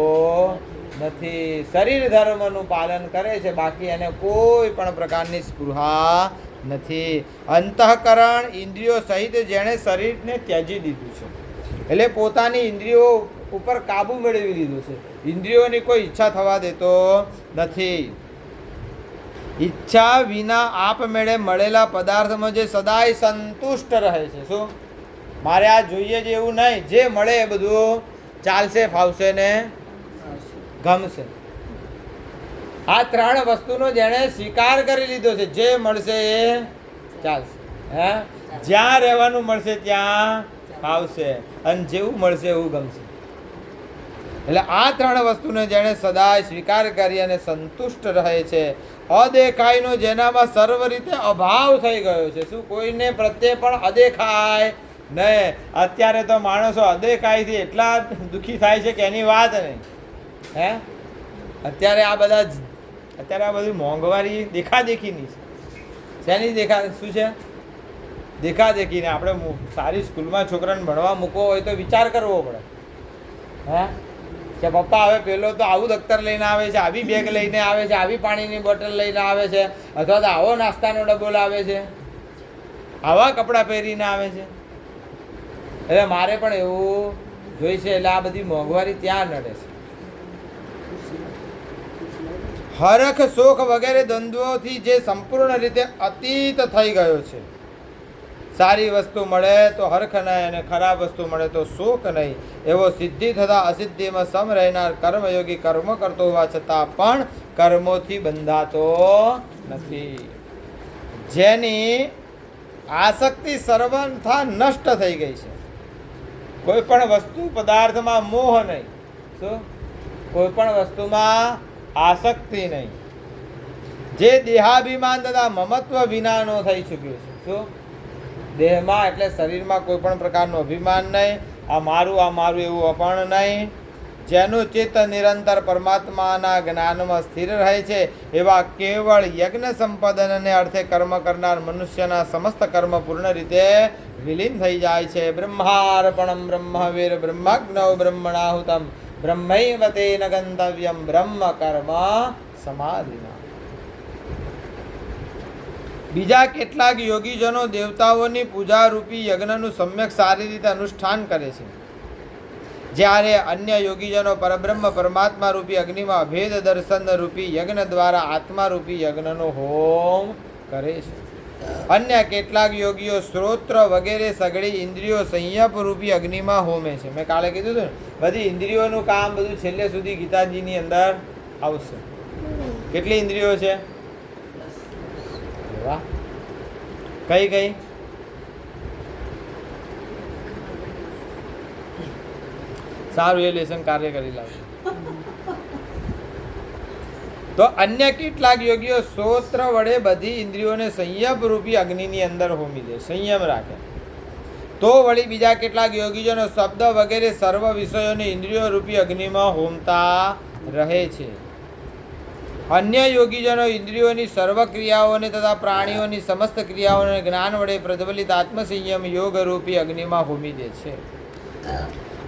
નથી. શરીર ધર્મનું પાલન કરે છે, બાકી એને કોઈ પણ પ્રકારની સ્પૃહા નથી. અંતઃકરણ ઇન્દ્રિયો સહિત જેણે શરીરને ત્યજી દીધું છે, એટલે પોતાની ઇન્દ્રિયો ઉપર કાબુ મેળવી લીધો છે, ઇન્દ્રિયોની કોઈ ઈચ્છા થવા દેતો નથી. ઈચ્છા વિના આપમેળે મળેલા પદાર્થમાં જે સદાય સંતુષ્ટ રહે છે. શું મારે આ જોઈએ જ એવું નહીં, જે મળે એ બધું ચાલશે, ફાવશે ને ગમશે. આ ત્રણ વસ્તુનો જેણે સ્વીકાર કરી લીધો છે, જે મળશે એ ચાલશે, હે જ્યાં રહેવાનું મળશે ત્યાં ફાવશે, અને જેવું મળશે એવું ગમશે. એટલે આ ત્રણ વસ્તુને જેણે સદાય સ્વીકાર કરી અને સંતુષ્ટ રહે છે. અદેખાયનો જેનામાં સર્વ રીતે અભાવ થઈ ગયો છે. શું કોઈને પ્રત્યે પણ અદેખાય નહીં. અત્યારે તો માણસો અદેખાયથી એટલા દુઃખી થાય છે કે એની વાત નહીં. હે અત્યારે આ બધી મોંઘવારી દેખાદેખીની છે. શેની શું છે? દેખાદેખીને. આપણે સારી સ્કૂલમાં છોકરાને ભણવા મૂકવો હોય તો વિચાર કરવો પડે. હે કે પપ્પા હવે પેલો તો આવું દફતર લઈને આવે છે, આવી બેગ લઈને આવે છે, આવી પાણીની બોટલ લઈને આવે છે, અથવા તો આવો નાસ્તાનો ડબ્બો લાવે છે, આવા કપડાં પહેરીને આવે છે. એટલે મારે પણ એવું જોઈશે. એટલે આ બધી મોંઘવારી ત્યાં નડે છે. હરખ શોખ વગેરે દ્વંદ્વોથી જે સંપૂર્ણ રીતે અતીત થઈ ગયો છે. સારી વસ્તુ મળે તો હરખ નહીં, અને ખરાબ વસ્તુ મળે તો શોક નહીં, એવો સિદ્ધિ થતા અસિદ્ધિમાં સમ રહેનાર કર્મયોગી કર્મ કરતો હોવા છતાં પણ કર્મોથી બંધાતો નથી. જેની આસક્તિ સર્વથા નષ્ટ થઈ ગઈ છે. કોઈ પણ વસ્તુ પદાર્થમાં મોહ નહીં. શું? કોઈ પણ વસ્તુમાં આસક્તિ નહીં. જે દેહાભિમાન તથા મમત્વ વિનાનો થઈ ચૂક્યો છે. શું? દેહમાં એટલે શરીરમાં કોઈ પણ પ્રકારનું અભિમાન નહીં, આ મારું એવું પણ નહીં. જેનું ચિત્ત નિરંતર પરમાત્માના જ્ઞાનમાં સ્થિર રહે છે એવા કેવળ યજ્ઞ સંપાદનને અર્થે કર્મ કરનાર મનુષ્યના સમસ્ત કર્મ પૂર્ણ રીતે વિલીન થઈ જાય છે. બ્રહ્માર્પણમ બ્રહ્મવીર બ્રહ્મજ્ઞ બ્રહ્મણાહુતમ બ્રહ્મૈવ તેન ગંતવ્યમ બ્રહ્મ કર્મ સમાધિના. બીજા કેટલાક યોગીજનો દેવતાઓની પૂજારૂપી યજ્ઞનું સમ્યક સારી રીતે અનુષ્ઠાન કરે છે, જ્યારે અન્ય યોગીજનો પરબ્રહ્મ પરમાત્મા રૂપી અગ્નિમાં અભેદ દર્શન રૂપી યજ્ઞ દ્વારા આત્મારૂપી યજ્ઞનો હોમ કરે છે. અન્ય કેટલાક યોગીઓ શ્રોત્ર વગેરે સઘળી ઇન્દ્રિયો સંયપ રૂપી અગ્નિમાં હોમે છે. મેં કાલે કીધું હતું ને, બધી ઇન્દ્રિયોનું કામ બધું છેલ્લે સુધી ગીતાજીની અંદર આવશે. કેટલી ઇન્દ્રિયો છે? વાહ, કઈ સારું, એ લેસન કાર્ય કરી લાવશે. તો અન્ય કેટલાક યોગીઓ સ્ત્રોત્ર વડે બધી ઇન્દ્રિયોને સંયમ રૂપી અગ્નિની અંદર હોમી દે, સંયમ રાખે. તો વળી બીજા કેટલાક યોગીજનો શબ્દ વગેરે સર્વ વિષયોને ઇન્દ્રિયો રૂપી અગ્નિમાં હોમતા રહે છે. અન્ય યોગીજનો ઇન્દ્રિયોની સર્વ ક્રિયાઓને તથા પ્રાણીઓની સમસ્ત ક્રિયાઓને જ્ઞાન વડે પ્રજ્વલિત આત્મસંયમ યોગ રૂપી અગ્નિમાં હોમી દે છે.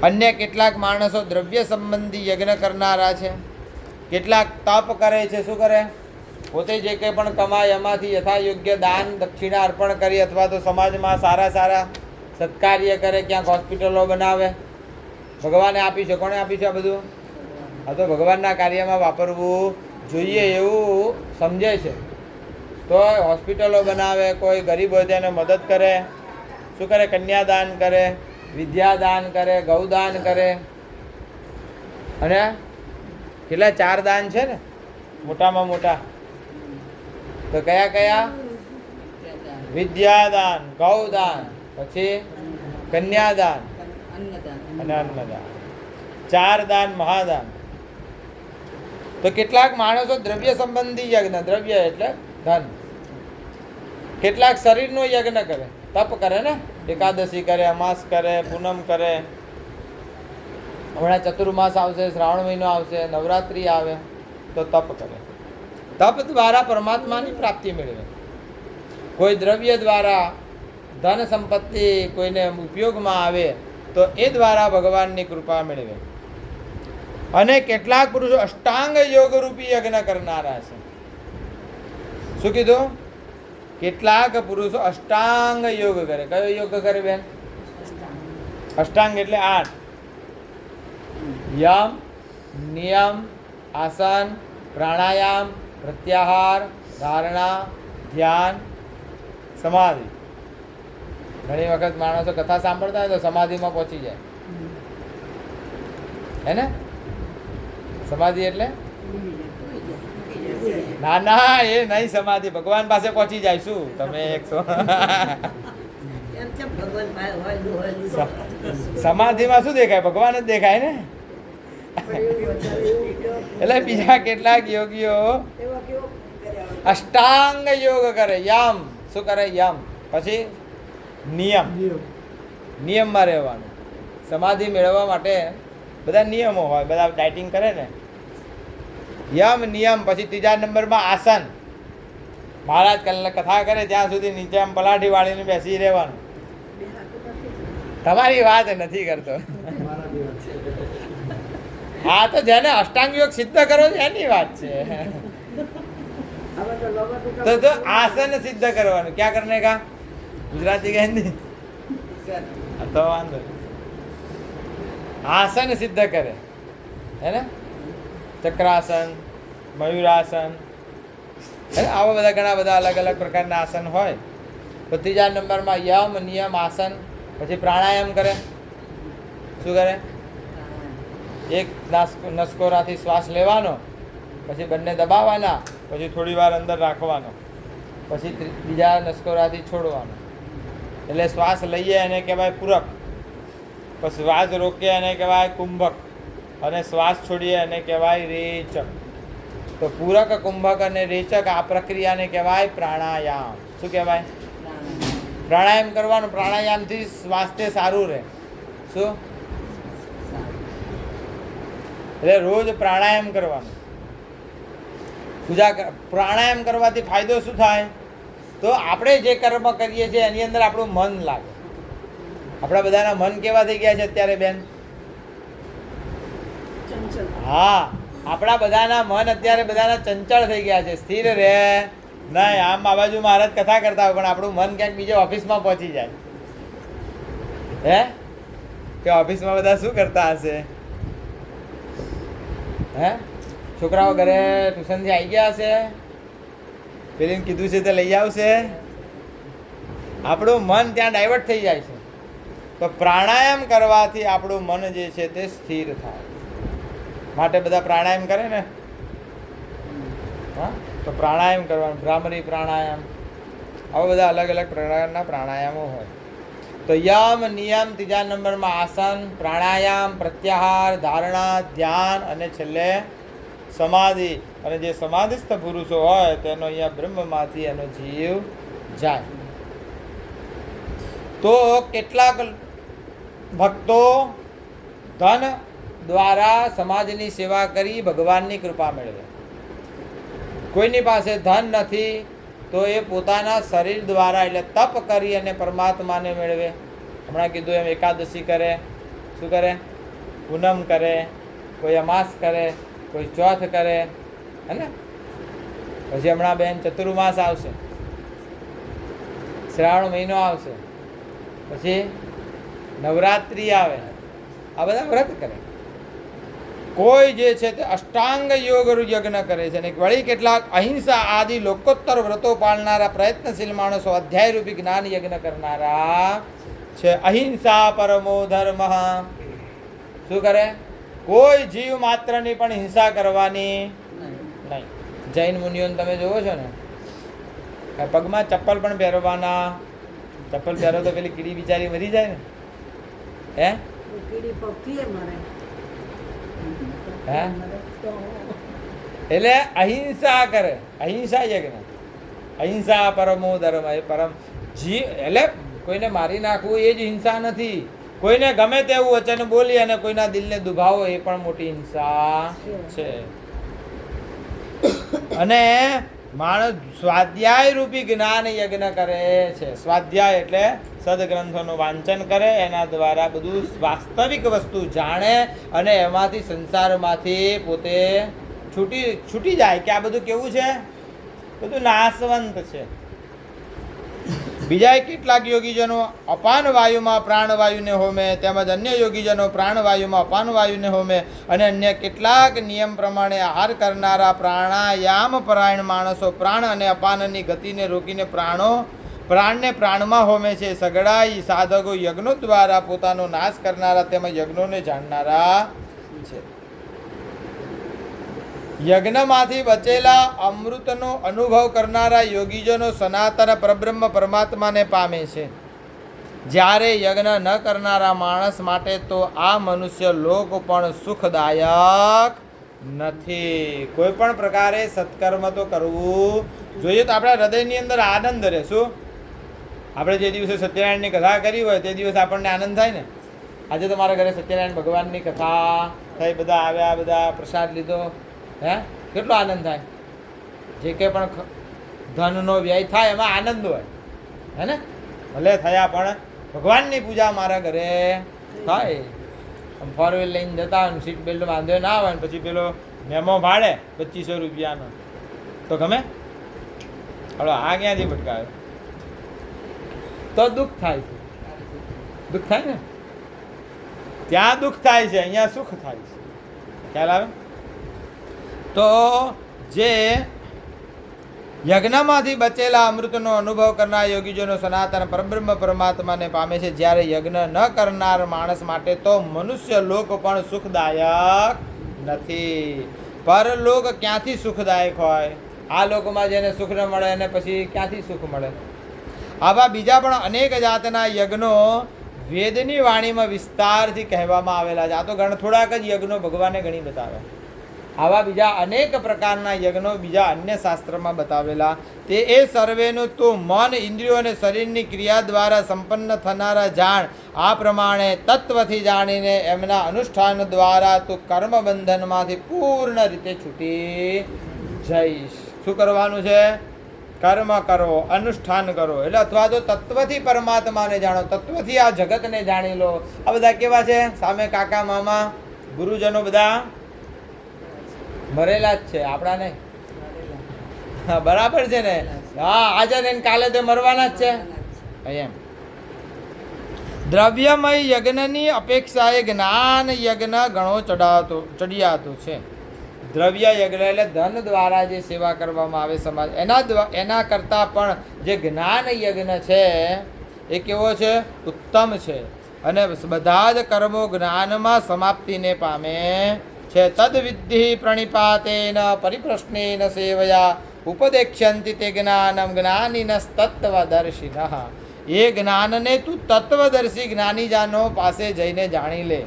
અન્ય કેટલાક માણસો દ્રવ્ય સંબંધી યજ્ઞ કરનારા છે. કેટલાક તપ કરે છે. શું કરે? પોતે જે કંઈ પણ કમાય એમાંથી યથા યોગ્ય દાન દક્ષિણા અર્પણ કરી, અથવા તો સમાજમાં સારા સત્કાર્ય કરે, ક્યાંક હોસ્પિટલો બનાવે. ભગવાને આપી છે. કોણે આપી છે આ બધું? આ તો ભગવાનના કાર્યમાં વાપરવું જોઈએ એવું સમજે છે. તો હોસ્પિટલો બનાવે, કોઈ ગરીબ હોય તેને મદદ કરે. શું કરે? કન્યાદાન કરે, વિદ્યાદાન કરે, ગૌદાન કરે. અને કેટલા 4 દાન છે ને મોટામાં મોટા? તો કયા? વિદ્યાદાન, ગૌદાન, પછી કન્યાદાન અને અન્નદાન. 4 દાન મહાદાન. તો કેટલાક માણસો દ્રવ્ય સંબંધી યજ્ઞ, દ્રવ્ય એટલે ધન, કેટલાક શરીરનો યજ્ઞ કરે, તપ કરે ને, એકાદશી કરે, અમાસ કરે, પૂનમ કરે. હમણાં ચતુર્માસ આવશે, શ્રાવણ મહિનો આવશે, નવરાત્રિ આવે તો તપ કરે. તપ દ્વારા પરમાત્માની પ્રાપ્તિ મેળવે. કોઈ દ્રવ્ય દ્વારા ધન સંપત્તિ કોઈને ઉપયોગમાં આવે તો એ દ્વારા ભગવાનની કૃપા મેળવે. અને કેટલાક પુરુષો અષ્ટાંગ યોગ રૂપી યજ્ઞ કરનારા છે. શું કીધું? કેટલાક પુરુષો અષ્ટાંગ યોગ કરે. કયો યોગ કરે બેન? અષ્ટાંગ એટલે 8: યમ, નિયમ, આસન, પ્રાણાયામ, પ્રત્યાહાર, ધારણા, ધ્યાન, સમાધિ. ઘણી વખત માણસો કથા સાંભળતા હોય તો સમાધિમાં પહોંચી જાય. હે ને? સમાધિ એટલે ના ના, એ નહીં સમાધિ. ભગવાન પાસે પહોંચી જાય. શું તમે એક સમાધિમાં શું દેખાય? ભગવાન જ દેખાય ને. એટલે બીજા કેટલાક યોગીઓ અષ્ટાંગ યોગ કરે. યમ શું કરે? યમ. પછી નિયમ, નિયમમાં રહેવાનું. સમાધિ મેળવવા માટે બધા નિયમો હોય, બધા ડાયટિંગ કરે ને. યમ, નિયમ. પછી ત્રીજા નંબરમાં આસન. મહારાજ કથા કરે ત્યાં સુધી નીચે આમ પલાઠી વાળીને બેસી રહેવાનું. તમારી વાત નથી કરતો. હા, તો જેને અષ્ટાંગ યોગ સિદ્ધ કરો છે એની વાત છે. તો આસન સિદ્ધ કરવાનું. ક્યાં કરને કા? ગુજરાતી કે હિન્દી? તો વાંધો. આસન સિદ્ધ કરે, હે ને? ચક્રાસન, મયુરાસન, આવા બધા ઘણા બધા અલગ અલગ પ્રકારના આસન હોય. તો ત્રીજા નંબરમાં યમ, નિયમ, આસન. પછી પ્રાણાયામ કરે. શું કરે? એક નસકોરાથી શ્વાસ લેવાનો, પછી બંને દબાવવાના, પછી થોડી વાર અંદર રાખવાનો, પછી બીજા નસકોરાથી છોડવાનો. એટલે શ્વાસ લઈએ એને કહેવાય પૂરક, પછી શ્વાસ રોકીએ એને કહેવાય કુંભક, અને શ્વાસ છોડીએ એને કહેવાય રેચક. તો પૂરક, કુંભક અને રેચક આ પ્રક્રિયાને કહેવાય પ્રાણાયામ. શું કહેવાય? પ્રાણાયામ કરવાનું. પ્રાણાયામથી સ્વાસ્થ્ય સારું રહે. શું? એટલે રોજ પ્રાણાયામ કરવાનું. પ્રાણાયામ કરવાથી ફાયદો શું થાય? તો આપણે જે કર્મ કરીએ છીએ એની અંદર આપણું મન લાગે. આપણા બધાના મન કેવા થઈ ગયા છે અત્યારે બેન? હા, આપણા બધાના મન અત્યારે બધાના ચંચળ થઈ ગયા છે. સ્થિર રહે નહીં. આમ આ બાજુ મહારાજ કથા કરતા હોય પણ આપણું મન ક્યાંક બીજે ઓફિસમાં પહોંચી જાય. હે કે ઓફિસમાં બધા શું કરતા હશે? હે, છોકરાઓ ઘરે ટ્યુશનથી આવી ગયા હશે, પેલીને કીધું છે તે લઈ આવશે. આપણું મન ત્યાં ડાયવર્ટ થઈ જાય છે. તો પ્રાણાયામ કરવાથી આપણું મન જે છે તે સ્થિર થાય. માટે બધા પ્રાણાયામ કરે ને. હા, તો પ્રાણાયામ કરવાનું. ભ્રામરી પ્રાણાયામ, આવા બધા અલગ અલગ પ્રકારના પ્રાણાયામો હોય. તો યમ, નિયમ, ત્રીજા નંબરમાં આસન, પ્રાણાયામ, પ્રત્યાહાર, ધારણા, ધ્યાન, અને છેલ્લે સમાધિ. અને જે સમાધિસ્થ પુરુષો હોય તેનો અહીંયા બ્રહ્મમાંથી એનો જીવ જાય. તો કેટલાક ભક્તો ધન દ્વારા સમાજની સેવા કરી ભગવાનની કૃપા મેળવે. કોઈની પાસે ધન નથી તો એ પોતાના શરીર દ્વારા એટલે તપ કરી અને પરમાત્માને મેળવે. હમણાં કીધું એમ એકાદશી કરે. શું કરે? પૂનમ કરે, કોઈ અમાસ કરે, કોઈ ચોથ કરે, હે ને? પછી હમણાં બેન ચતુર્માસ આવશે, શ્રાવણ મહિનો આવશે, પછી નવરાત્રિ આવે. આ બધા વ્રત કરે. કોઈ જે છે તે અષ્ટાંગ યોગ યજ્ઞ કરે છે. અને વળી કેટલાક અહિંસા આદિ લોકોત્તર વ્રતો પાળનારા પ્રયત્નશીલ માણસો અધ્યાય રૂપી જ્ઞાન યજ્ઞ કરનારા છે. અહિંસા પરમો ધર્મ. શું કરે? કોઈ જીવ માત્રની પણ હિંસા કરવાની નહીં. જૈન મુનિઓને તમે જોવો છો ને, પગમાં ચપ્પલ પણ પહેરવાના. ચપ્પલ પહેરો તો પેલી કીડી બિચારી મરી જાય ને. હે, હે, એટલે અહિંસા કરે. અહિંસા યજ્ઞ. અહિંસા પરમો ધર્મ. એ પરમ એટલે કોઈને મારી નાખવું એ જ હિંસા નથી. કોઈને ગમે તેવું વચન બોલી અને કોઈના દિલને દુભાવો એ પણ મોટી હિંસા છે. અને માણસ સ્વાધ્યાય રૂપી જ્ઞાન યજ્ઞ કરે છે. સ્વાધ્યાય એટલે સદગ્રંથોનું વાંચન કરે, એના દ્વારા બધું વાસ્તવિક વસ્તુ જાણે અને એમાંથી સંસારમાંથી પોતે છૂટી જાય કે આ બધું કેવું છે, બધું નાશવંત છે. બીજા કેટલાક યોગીજનો અપાન વાયુમાં પ્રાણવાયુને હોમે, તેમજ અન્ય યોગીજનો પ્રાણવાયુમાં અપાન વાયુને હોમે, અને અન્ય કેટલાક નિયમ પ્રમાણે આહાર કરનારા પ્રાણાયામ પરાયણ માણસો પ્રાણ અને અપાનની ગતિને રોકીને પ્રાણને પ્રાણમાં હોમે છે. સગળા સાધકો યજ્ઞો દ્વારા પોતાનો નાશ કરનારા તેમજ યજ્ઞોને જાણનારા છે. યજ્ઞમાંથી બચેલા અમૃતનો અનુભવ કરનારા યોગીજનો સનાતન પરબ્રહ્મ પરમાત્માને પામે છે. જ્યારે યજ્ઞ ન કરનારા માણસ માટે તો આ મનુષ્ય લોક પણ સુખદાયક નથી. કોઈ પણ પ્રકારે સત્કર્મ તો કરવું જોઈએ તો આપણા હૃદયની અંદર આનંદ રહે. શું આપણે જે દિવસે સત્યનારાયણની કથા કરી હોય તે દિવસે આપણને આનંદ થાય ને. આજે તો મારા ઘરે સત્યનારાયણ ભગવાનની કથા થઈ, બધા આવ્યા, બધા પ્રસાદ લીધો, હે કેટલો આનંદ થાય. જે કંઈ પણ ધનનો વ્યય થાય એમાં આનંદ હોય, હે ને. ભલે થયા પણ ભગવાનની પૂજા મારા ઘરે થાય. ફોર વ્હીલ લઈને જતા હોય, સીટ બેલ્ટ બાંધ્યો ના હોય ને પછી પેલો મેમો ભાડે 2500 રૂપિયાનો, તો ગમે? હલો, આ ક્યાંથી ભટકાવે તો દુઃખ થાય છે. દુઃખ થાય ને, ત્યાં દુઃખ થાય છે, અહીંયા સુખ થાય છે. ખ્યાલ આવે? તો જે યજ્ઞમાંથી બચેલા અમૃતનો અનુભવ કરનાર યોગીજનો સનાતન પરબ્રહ્મ પરમાત્માને પામે છે. જ્યારે યજ્ઞ ન કરનાર માણસ માટે તો મનુષ્ય લોક પણ સુખદાયક નથી. પરલોક ક્યાંથી સુખદાયક હોય? આ લોકમાં જેને સુખ ન મળે એને પછી ક્યાંથી સુખ મળે? આવા બીજા પણ અનેક જાતના યજ્ઞો વેદની વાણીમાં વિસ્તારથી કહેવામાં આવેલા છે. આ તો થોડાક જ યજ્ઞો ભગવાને ગણી બતાવે. આવા બીજા અનેક પ્રકારના યજ્ઞો બીજા અન્ય શાસ્ત્રમાં બતાવેલા. તે એ સર્વેનું તું મન, ઇન્દ્રિયો અને શરીરની ક્રિયા દ્વારા સંપન્ન થનારા જાણ. આ પ્રમાણે તત્વથી જાણીને એમના અનુષ્ઠાન દ્વારા તું કર્મ બંધનમાંથી પૂર્ણ રીતે છૂટી જઈશ. શું કરવાનું છે? કર્મ કરો, અનુષ્ઠાન કરો. એટલે અથવા તો તત્વથી પરમાત્માને જાણો, તત્વથી આ જગતને જાણી લો. આ બધા કેવા છે? સામે કાકા મામા ગુરુજનો બધા મરેલા જ છે, આપણા નહીં. બરાબર છે ને? હા, આજે ને કાલે તે મરવાના જ છે. એમ દ્રવ્યમય યજ્ઞની અપેક્ષાએ જ્ઞાન યજ્ઞ ઘણો ચડિયાતો છે. દ્રવ્ય યજ્ઞ એટલે ધન દ્વારા જે સેવા કરવામાં આવે સમાજ, એના કરતાં પણ જે જ્ઞાન યજ્ઞ છે એ કેવો છે? ઉત્તમ છે. અને બધા જ કર્મો જ્ઞાનમાં સમાપ્તિને પામે છે. તદ વિદ્ધિ પ્રણિપાતેન પરિપ્રશ્નેન સેવયા ઉપદેક્ષ્યંતિ તે જ્ઞાનમ જ્ઞાનિનસ તત્વદર્શિનઃ. એ જ્ઞાનને તું તત્વદર્શી જ્ઞાનીજાનો પાસે જઈને જાણી લે.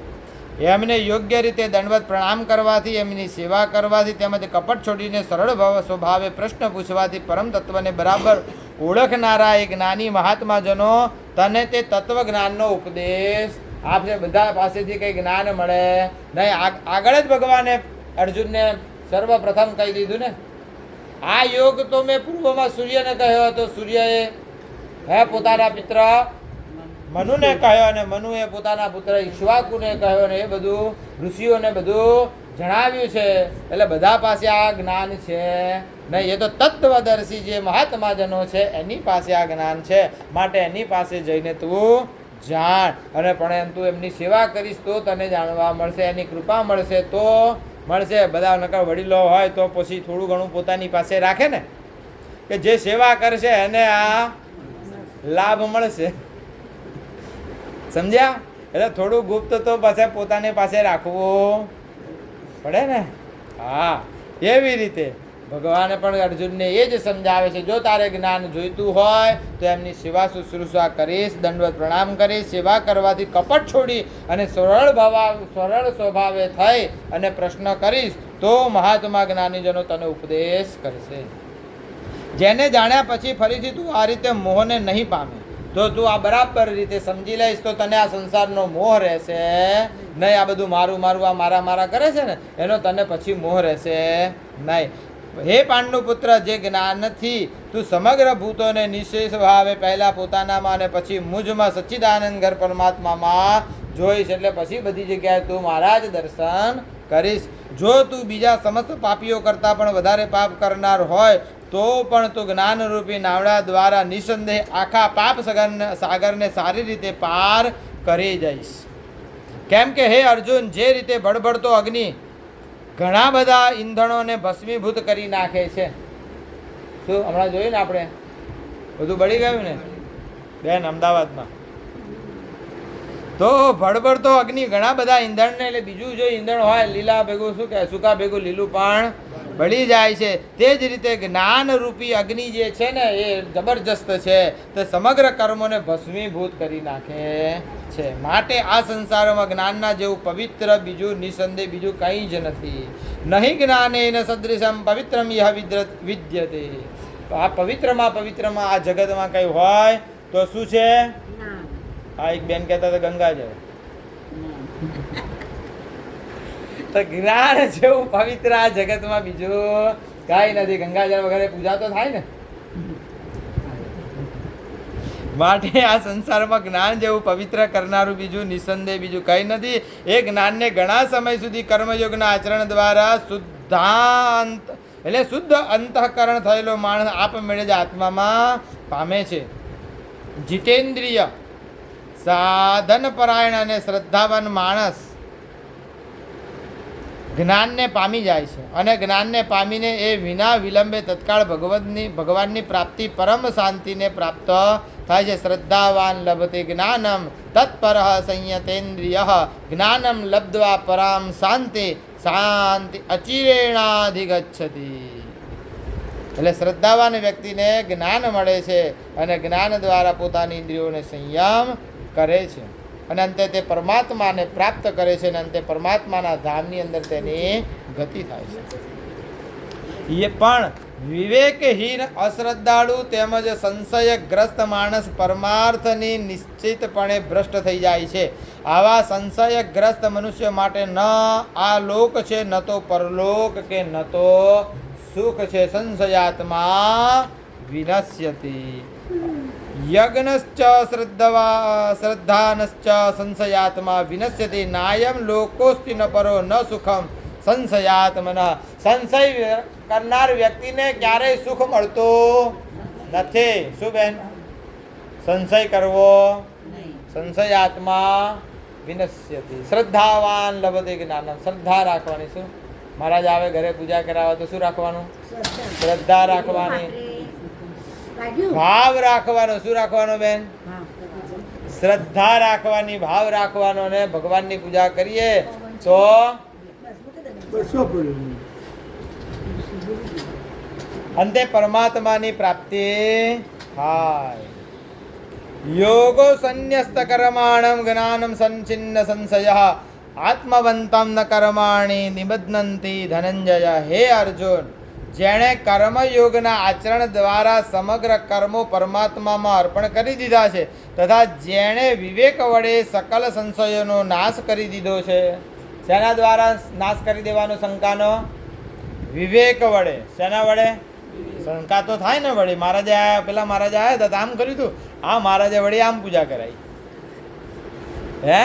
એમને યોગ્ય રીતે દંડવત પ્રણામ કરવાથી, એમની સેવા કરવાથી, તેમજ કપટ છોડીને સરળ સ્વભાવે પ્રશ્ન પૂછવાથી પરમ તત્વને બરાબર ઓળખનારા એ જ્ઞાની મહાત્માજનો તને તે તત્વ જ્ઞાનનો ઉપદેશ આપશે. બધા પાસેથી કંઈ જ્ઞાન મળે નહીં. આગળ જ ભગવાને અર્જુનને સર્વપ્રથમ કહી દીધું ને, આ યોગ તો મેં પૂર્વમાં સૂર્યને કહ્યો હતો, સૂર્યએ પોતાના પિત્ર મનુને કહ્યો, અને મનુએ પોતાના પુત્ર ઈક્ષ્વાકુને કહ્યો, અને એ બધું ઋષિઓને બધું જણાવ્યું છે. એટલે બધા પાસે આ જ્ઞાન છે નહીં. એ તો તત્વદર્શી જે મહાત્માજનો છે એની પાસે આ જ્ઞાન છે. માટે એની પાસે જઈને તું જાણ, અને પણ તું એમની સેવા કરીશ તો તને જાણવા મળશે, એની કૃપા મળશે તો મળશે. બધા નકર વડીલો હોય તો પછી થોડું ઘણું પોતાની પાસે રાખે ને, કે જે સેવા કરશે એને આ લાભ મળશે. સમજ્યા? એટલે થોડું ગુપ્ત તો પછી પોતાની પાસે રાખવું પડે ને. હા, એવી રીતે ભગવાને પણ અર્જુનને એ જ સમજાવે છે. જો તારે જ્ઞાન જોઈતું હોય તો એમની સેવા શુશ્રૂષા કરીશ, દંડવત પ્રણામ કરીશ. સેવા કરવાથી કપટ છોડી અને સરળ સ્વભાવે થઈ અને પ્રશ્ન કરીશ તો મહાત્મા જ્ઞાનીજનો તને ઉપદેશ કરશે. જેને જાણ્યા પછી ફરીથી તું આ રીતે મોહને નહીં પામે. જો તું આ બરાબર રીતે સમજી લઈશ તો તને આ સંસારનો મોહ રહેશે નહીં. આ બધું મારું મારું, આ મારા મારા કરે છે ને, એનો તને પછી મોહ રહેશે નહીં. હે પાંડુ પુત્ર, જે જ્ઞાનથી તું સમગ્ર ભૂતોને નિશેષ ભાવે પહેલા પોતાનામાં અને પછી મુજમાં સચ્ચિદાનંદ ઘર પરમાત્મામાં જોઈશ, એટલે પછી બધી જગ્યાએ તું મારા જ દર્શન કરીશ. જો તું બીજા સમસ્ત પાપીઓ કરતાં પણ વધારે પાપ કરનાર હોય તો પણ તું જ્ઞાનરૂપી નાવડા દ્વારા નિસંદેહ આખા પાપ સાગરને સારી રીતે પાર કરી જઈશ. કેમ કે હે અર્જુન, જે રીતે બળબડતો અગ્નિ ઘણા બધા ઈંધણોને ભસ્મીભૂત કરી નાખે છે. શું હમણાં જોયું ને આપણે, બધું બળી ગયું ને બેન અમદાવાદમાં, તો ભડબડતો અગ્નિ ઘણા બધા ઈંધણને, એટલે બીજું જો ઈંધણ હોય લીલા ભેગું શું કહે, સૂકા ભેગું લીલું પણ બળી જાય છે. તે જ રીતે જ્ઞાનરૂપી અગ્નિ જે છે ને એ જબરજસ્ત છે, તે સમગ્ર કર્મોને ભસ્મીભૂત કરી નાખે છે. માટે આ સંસારમાં જ્ઞાનના જેવું પવિત્ર બીજું નિસંદેહ બીજું કંઈ જ નથી. નહીં જ્ઞાનેન સદૃશમ પવિત્રમ યહ વિદ્યતે. આ પવિત્રમાં આ જગતમાં કંઈ હોય તો શું છે? આ એક બેન કહેતા હતા ગંગાજળ. તો જ્ઞાન જેવું પવિત્ર આ જગતમાં બીજું કાંઈ નથી. ગંગાજળ વગેરે પૂજા તો થાય ને. માટે આ સંસારમાં જ્ઞાન જેવું પવિત્ર કરનારું બીજું નિસંદેહ બીજું કંઈ નથી. એ જ્ઞાનને ઘણા સમય સુધી કર્મયોગના આચરણ દ્વારા શુદ્ધ અંતઃકરણ થયેલો માણસ આપમેળે જ આત્મામાં પામે છે. જીતેન્દ્રિય, સાધન પરાયણ અને શ્રદ્ધાવાન માણસ જ્ઞાનને પામી જાય છે, અને જ્ઞાનને પામીને એ વિના વિલંબે તત્કાળ ભગવાનની પ્રાપ્તિ પરમ શાંતિને પ્રાપ્ત થાય છે. શ્રદ્ધાવાન લભતે જ્ઞાનમ તત્પર સંયતેન્દ્રિય જ્ઞાનમ લબ્ધ્વા પરામ શાંતિ અચિરેણાધિગચ્છતિ. એટલે શ્રદ્ધાવાન વ્યક્તિને જ્ઞાન મળે છે અને જ્ઞાન દ્વારા પોતાની ઇન્દ્રિયોને સંયમ કરે છે, અને અંતે તે પરમાત્માને પ્રાપ્ત કરે છે, અને અંતે પરમાત્માના ધામની અંદર તેની ગતિ થાય છે. એ પણ વિવેકહીન, અશ્રદ્ધાળુ તેમજ સંશયગ્રસ્ત માણસ પરમાર્થની નિશ્ચિતપણે ભ્રષ્ટ થઈ જાય છે. આવા સંશયગ્રસ્ત મનુષ્ય માટે ન આ લોક છે, ન તો પરલોક, કે ન તો સુખ છે. સંશયાત્મા વિનશ્યતિ. યજ્ઞશ્ચ શ્રદ્ધાનશ્ચ સંશયાત્મા વિનશ્યતિ. નાયમ લોકોસ્તિ ન પરો ન સુખમ સંશયાત્મન. સંશય કરનાર વ્યક્તિને ક્યારેય સુખ મળતું નથી. શું બેન? સંશય કરવો. સંશયાત્મા વિનશ્યતિ. શ્રદ્ધાવાન લભતે જ્ઞાનમ. શ્રદ્ધા રાખવાની. શું મહારાજ આવે ઘરે પૂજા કરાવવા તો શું રાખવાનું? શ્રદ્ધા રાખવાની, ભાવ રાખવાનો. શું રાખવાનો બેન? શ્રદ્ધા રાખવાની, ભાવ રાખવાનો. ને ભગવાનની પૂજા કરીએ તો અંતે પરમાત્માની પ્રાપ્તિ થાય. યોગો સંન્યસ્ત કર્માણમ જ્ઞાનમ સંચિન્ન સંશય આત્મવંતમ ન કર્માણી નિબધ્નંતિ ધનંજય. હે અર્જુન, જેણે કર્મયોગના આચરણ દ્વારા સમગ્ર કર્મો પરમાત્મામાં અર્પણ કરી દીધા છે, તથા જેણે વિવેક વડે સકલ સંશયોનો નાશ કરી દીધો છે. શેના દ્વારા નાશ કરી દેવાનો? શંકાનો. વિવેક વડે. શેના વડે? શંકા તો થાય ને વળી. મહારાજે આવ્યા, પેલા મહારાજે આવ્યા હતા આમ કર્યું હતું, આ મહારાજે વળી આમ પૂજા કરાવી. હે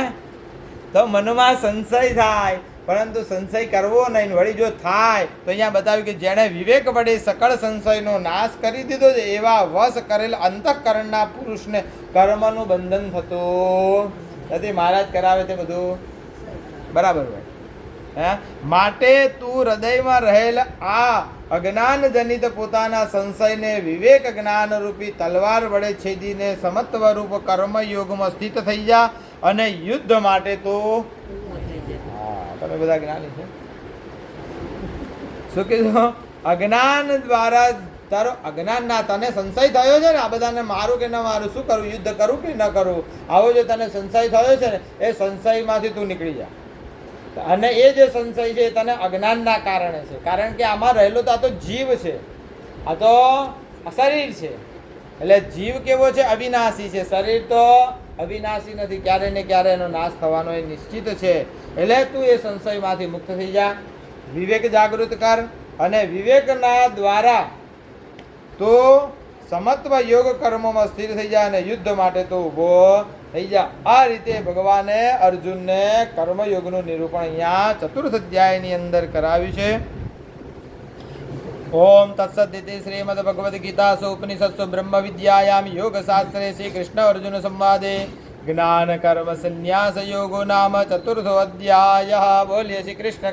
તો મનમાં સંશય થાય, પરંતુ સંશય કરવો નહીં. વળી જો થાય તો અહીંયા બતાવ્યું કે જેણે વિવેક વડે સકળ સંશયનો નાશ કરી દીધો છે, એવા વશ કરેલ અંતઃકરણના પુરુષને કર્મનું બંધન થતું નથી. મહારાજ કરાવે તે બધું બરાબર હોય. હે માટે તું હૃદયમાં રહેલ આ અજ્ઞાન જનિત પોતાના સંશયને વિવેક જ્ઞાન રૂપી તલવાર વડે છેદીને સમત્વ રૂપ કર્મયોગમાં સ્થિત થઈ જા, અને યુદ્ધ માટે તો તમે બધા જ્ઞાની છે. શું કીધું? અજ્ઞાન દ્વારા તારો અજ્ઞાનના તને સંશય થયો છે ને, આ બધાને મારું કે ન મારું, શું કરું, યુદ્ધ કરું કે ન કરું, આવો જો તને સંશય થયો છે ને, એ સંશયમાંથી તું નીકળી જા. અને એ જે સંશય છે એ તને અજ્ઞાનના કારણે છે. કારણ કે આમાં રહેલો તો આ તો જીવ છે, આ તો આ શરીર છે. એટલે જીવ કેવો છે? અવિનાશી છે. શરીર તો અવિનાશી નથી, ક્યારે ને ક્યારે એનો નાશ થવાનો એ નિશ્ચિત છે. એટલે તું એ સંશયમાંથી મુક્ત થઈ જા, વિવેક જાગૃત કર, અને વિવેકના દ્વારા તો સમત્વ યોગ કર્મોમાં સ્થિર થઈ જા, અને યુદ્ધ માટે તો ઊભો થઈ જા. આ રીતે ભગવાને અર્જુનને કર્મયોગનું નિરૂપણ અહીંયા ચતુર્થ અધ્યાયની અંદર કરાવ્યું છે. ઓમ તત્સદિતિ શ્રીમદ ભગવદ્ ગીતાસુ ઉપનિષત્સુ બ્રહ્મ વિદ્યાયામ યોગ શાસ્ત્રે શ્રી કૃષ્ણ અર્જુન સંવાદે જ્ઞાન કર્મ સંન્યાસ યોગો નામ ચતુર્થો અધ્યાય. બોલીએ શ્રી કૃષ્ણ.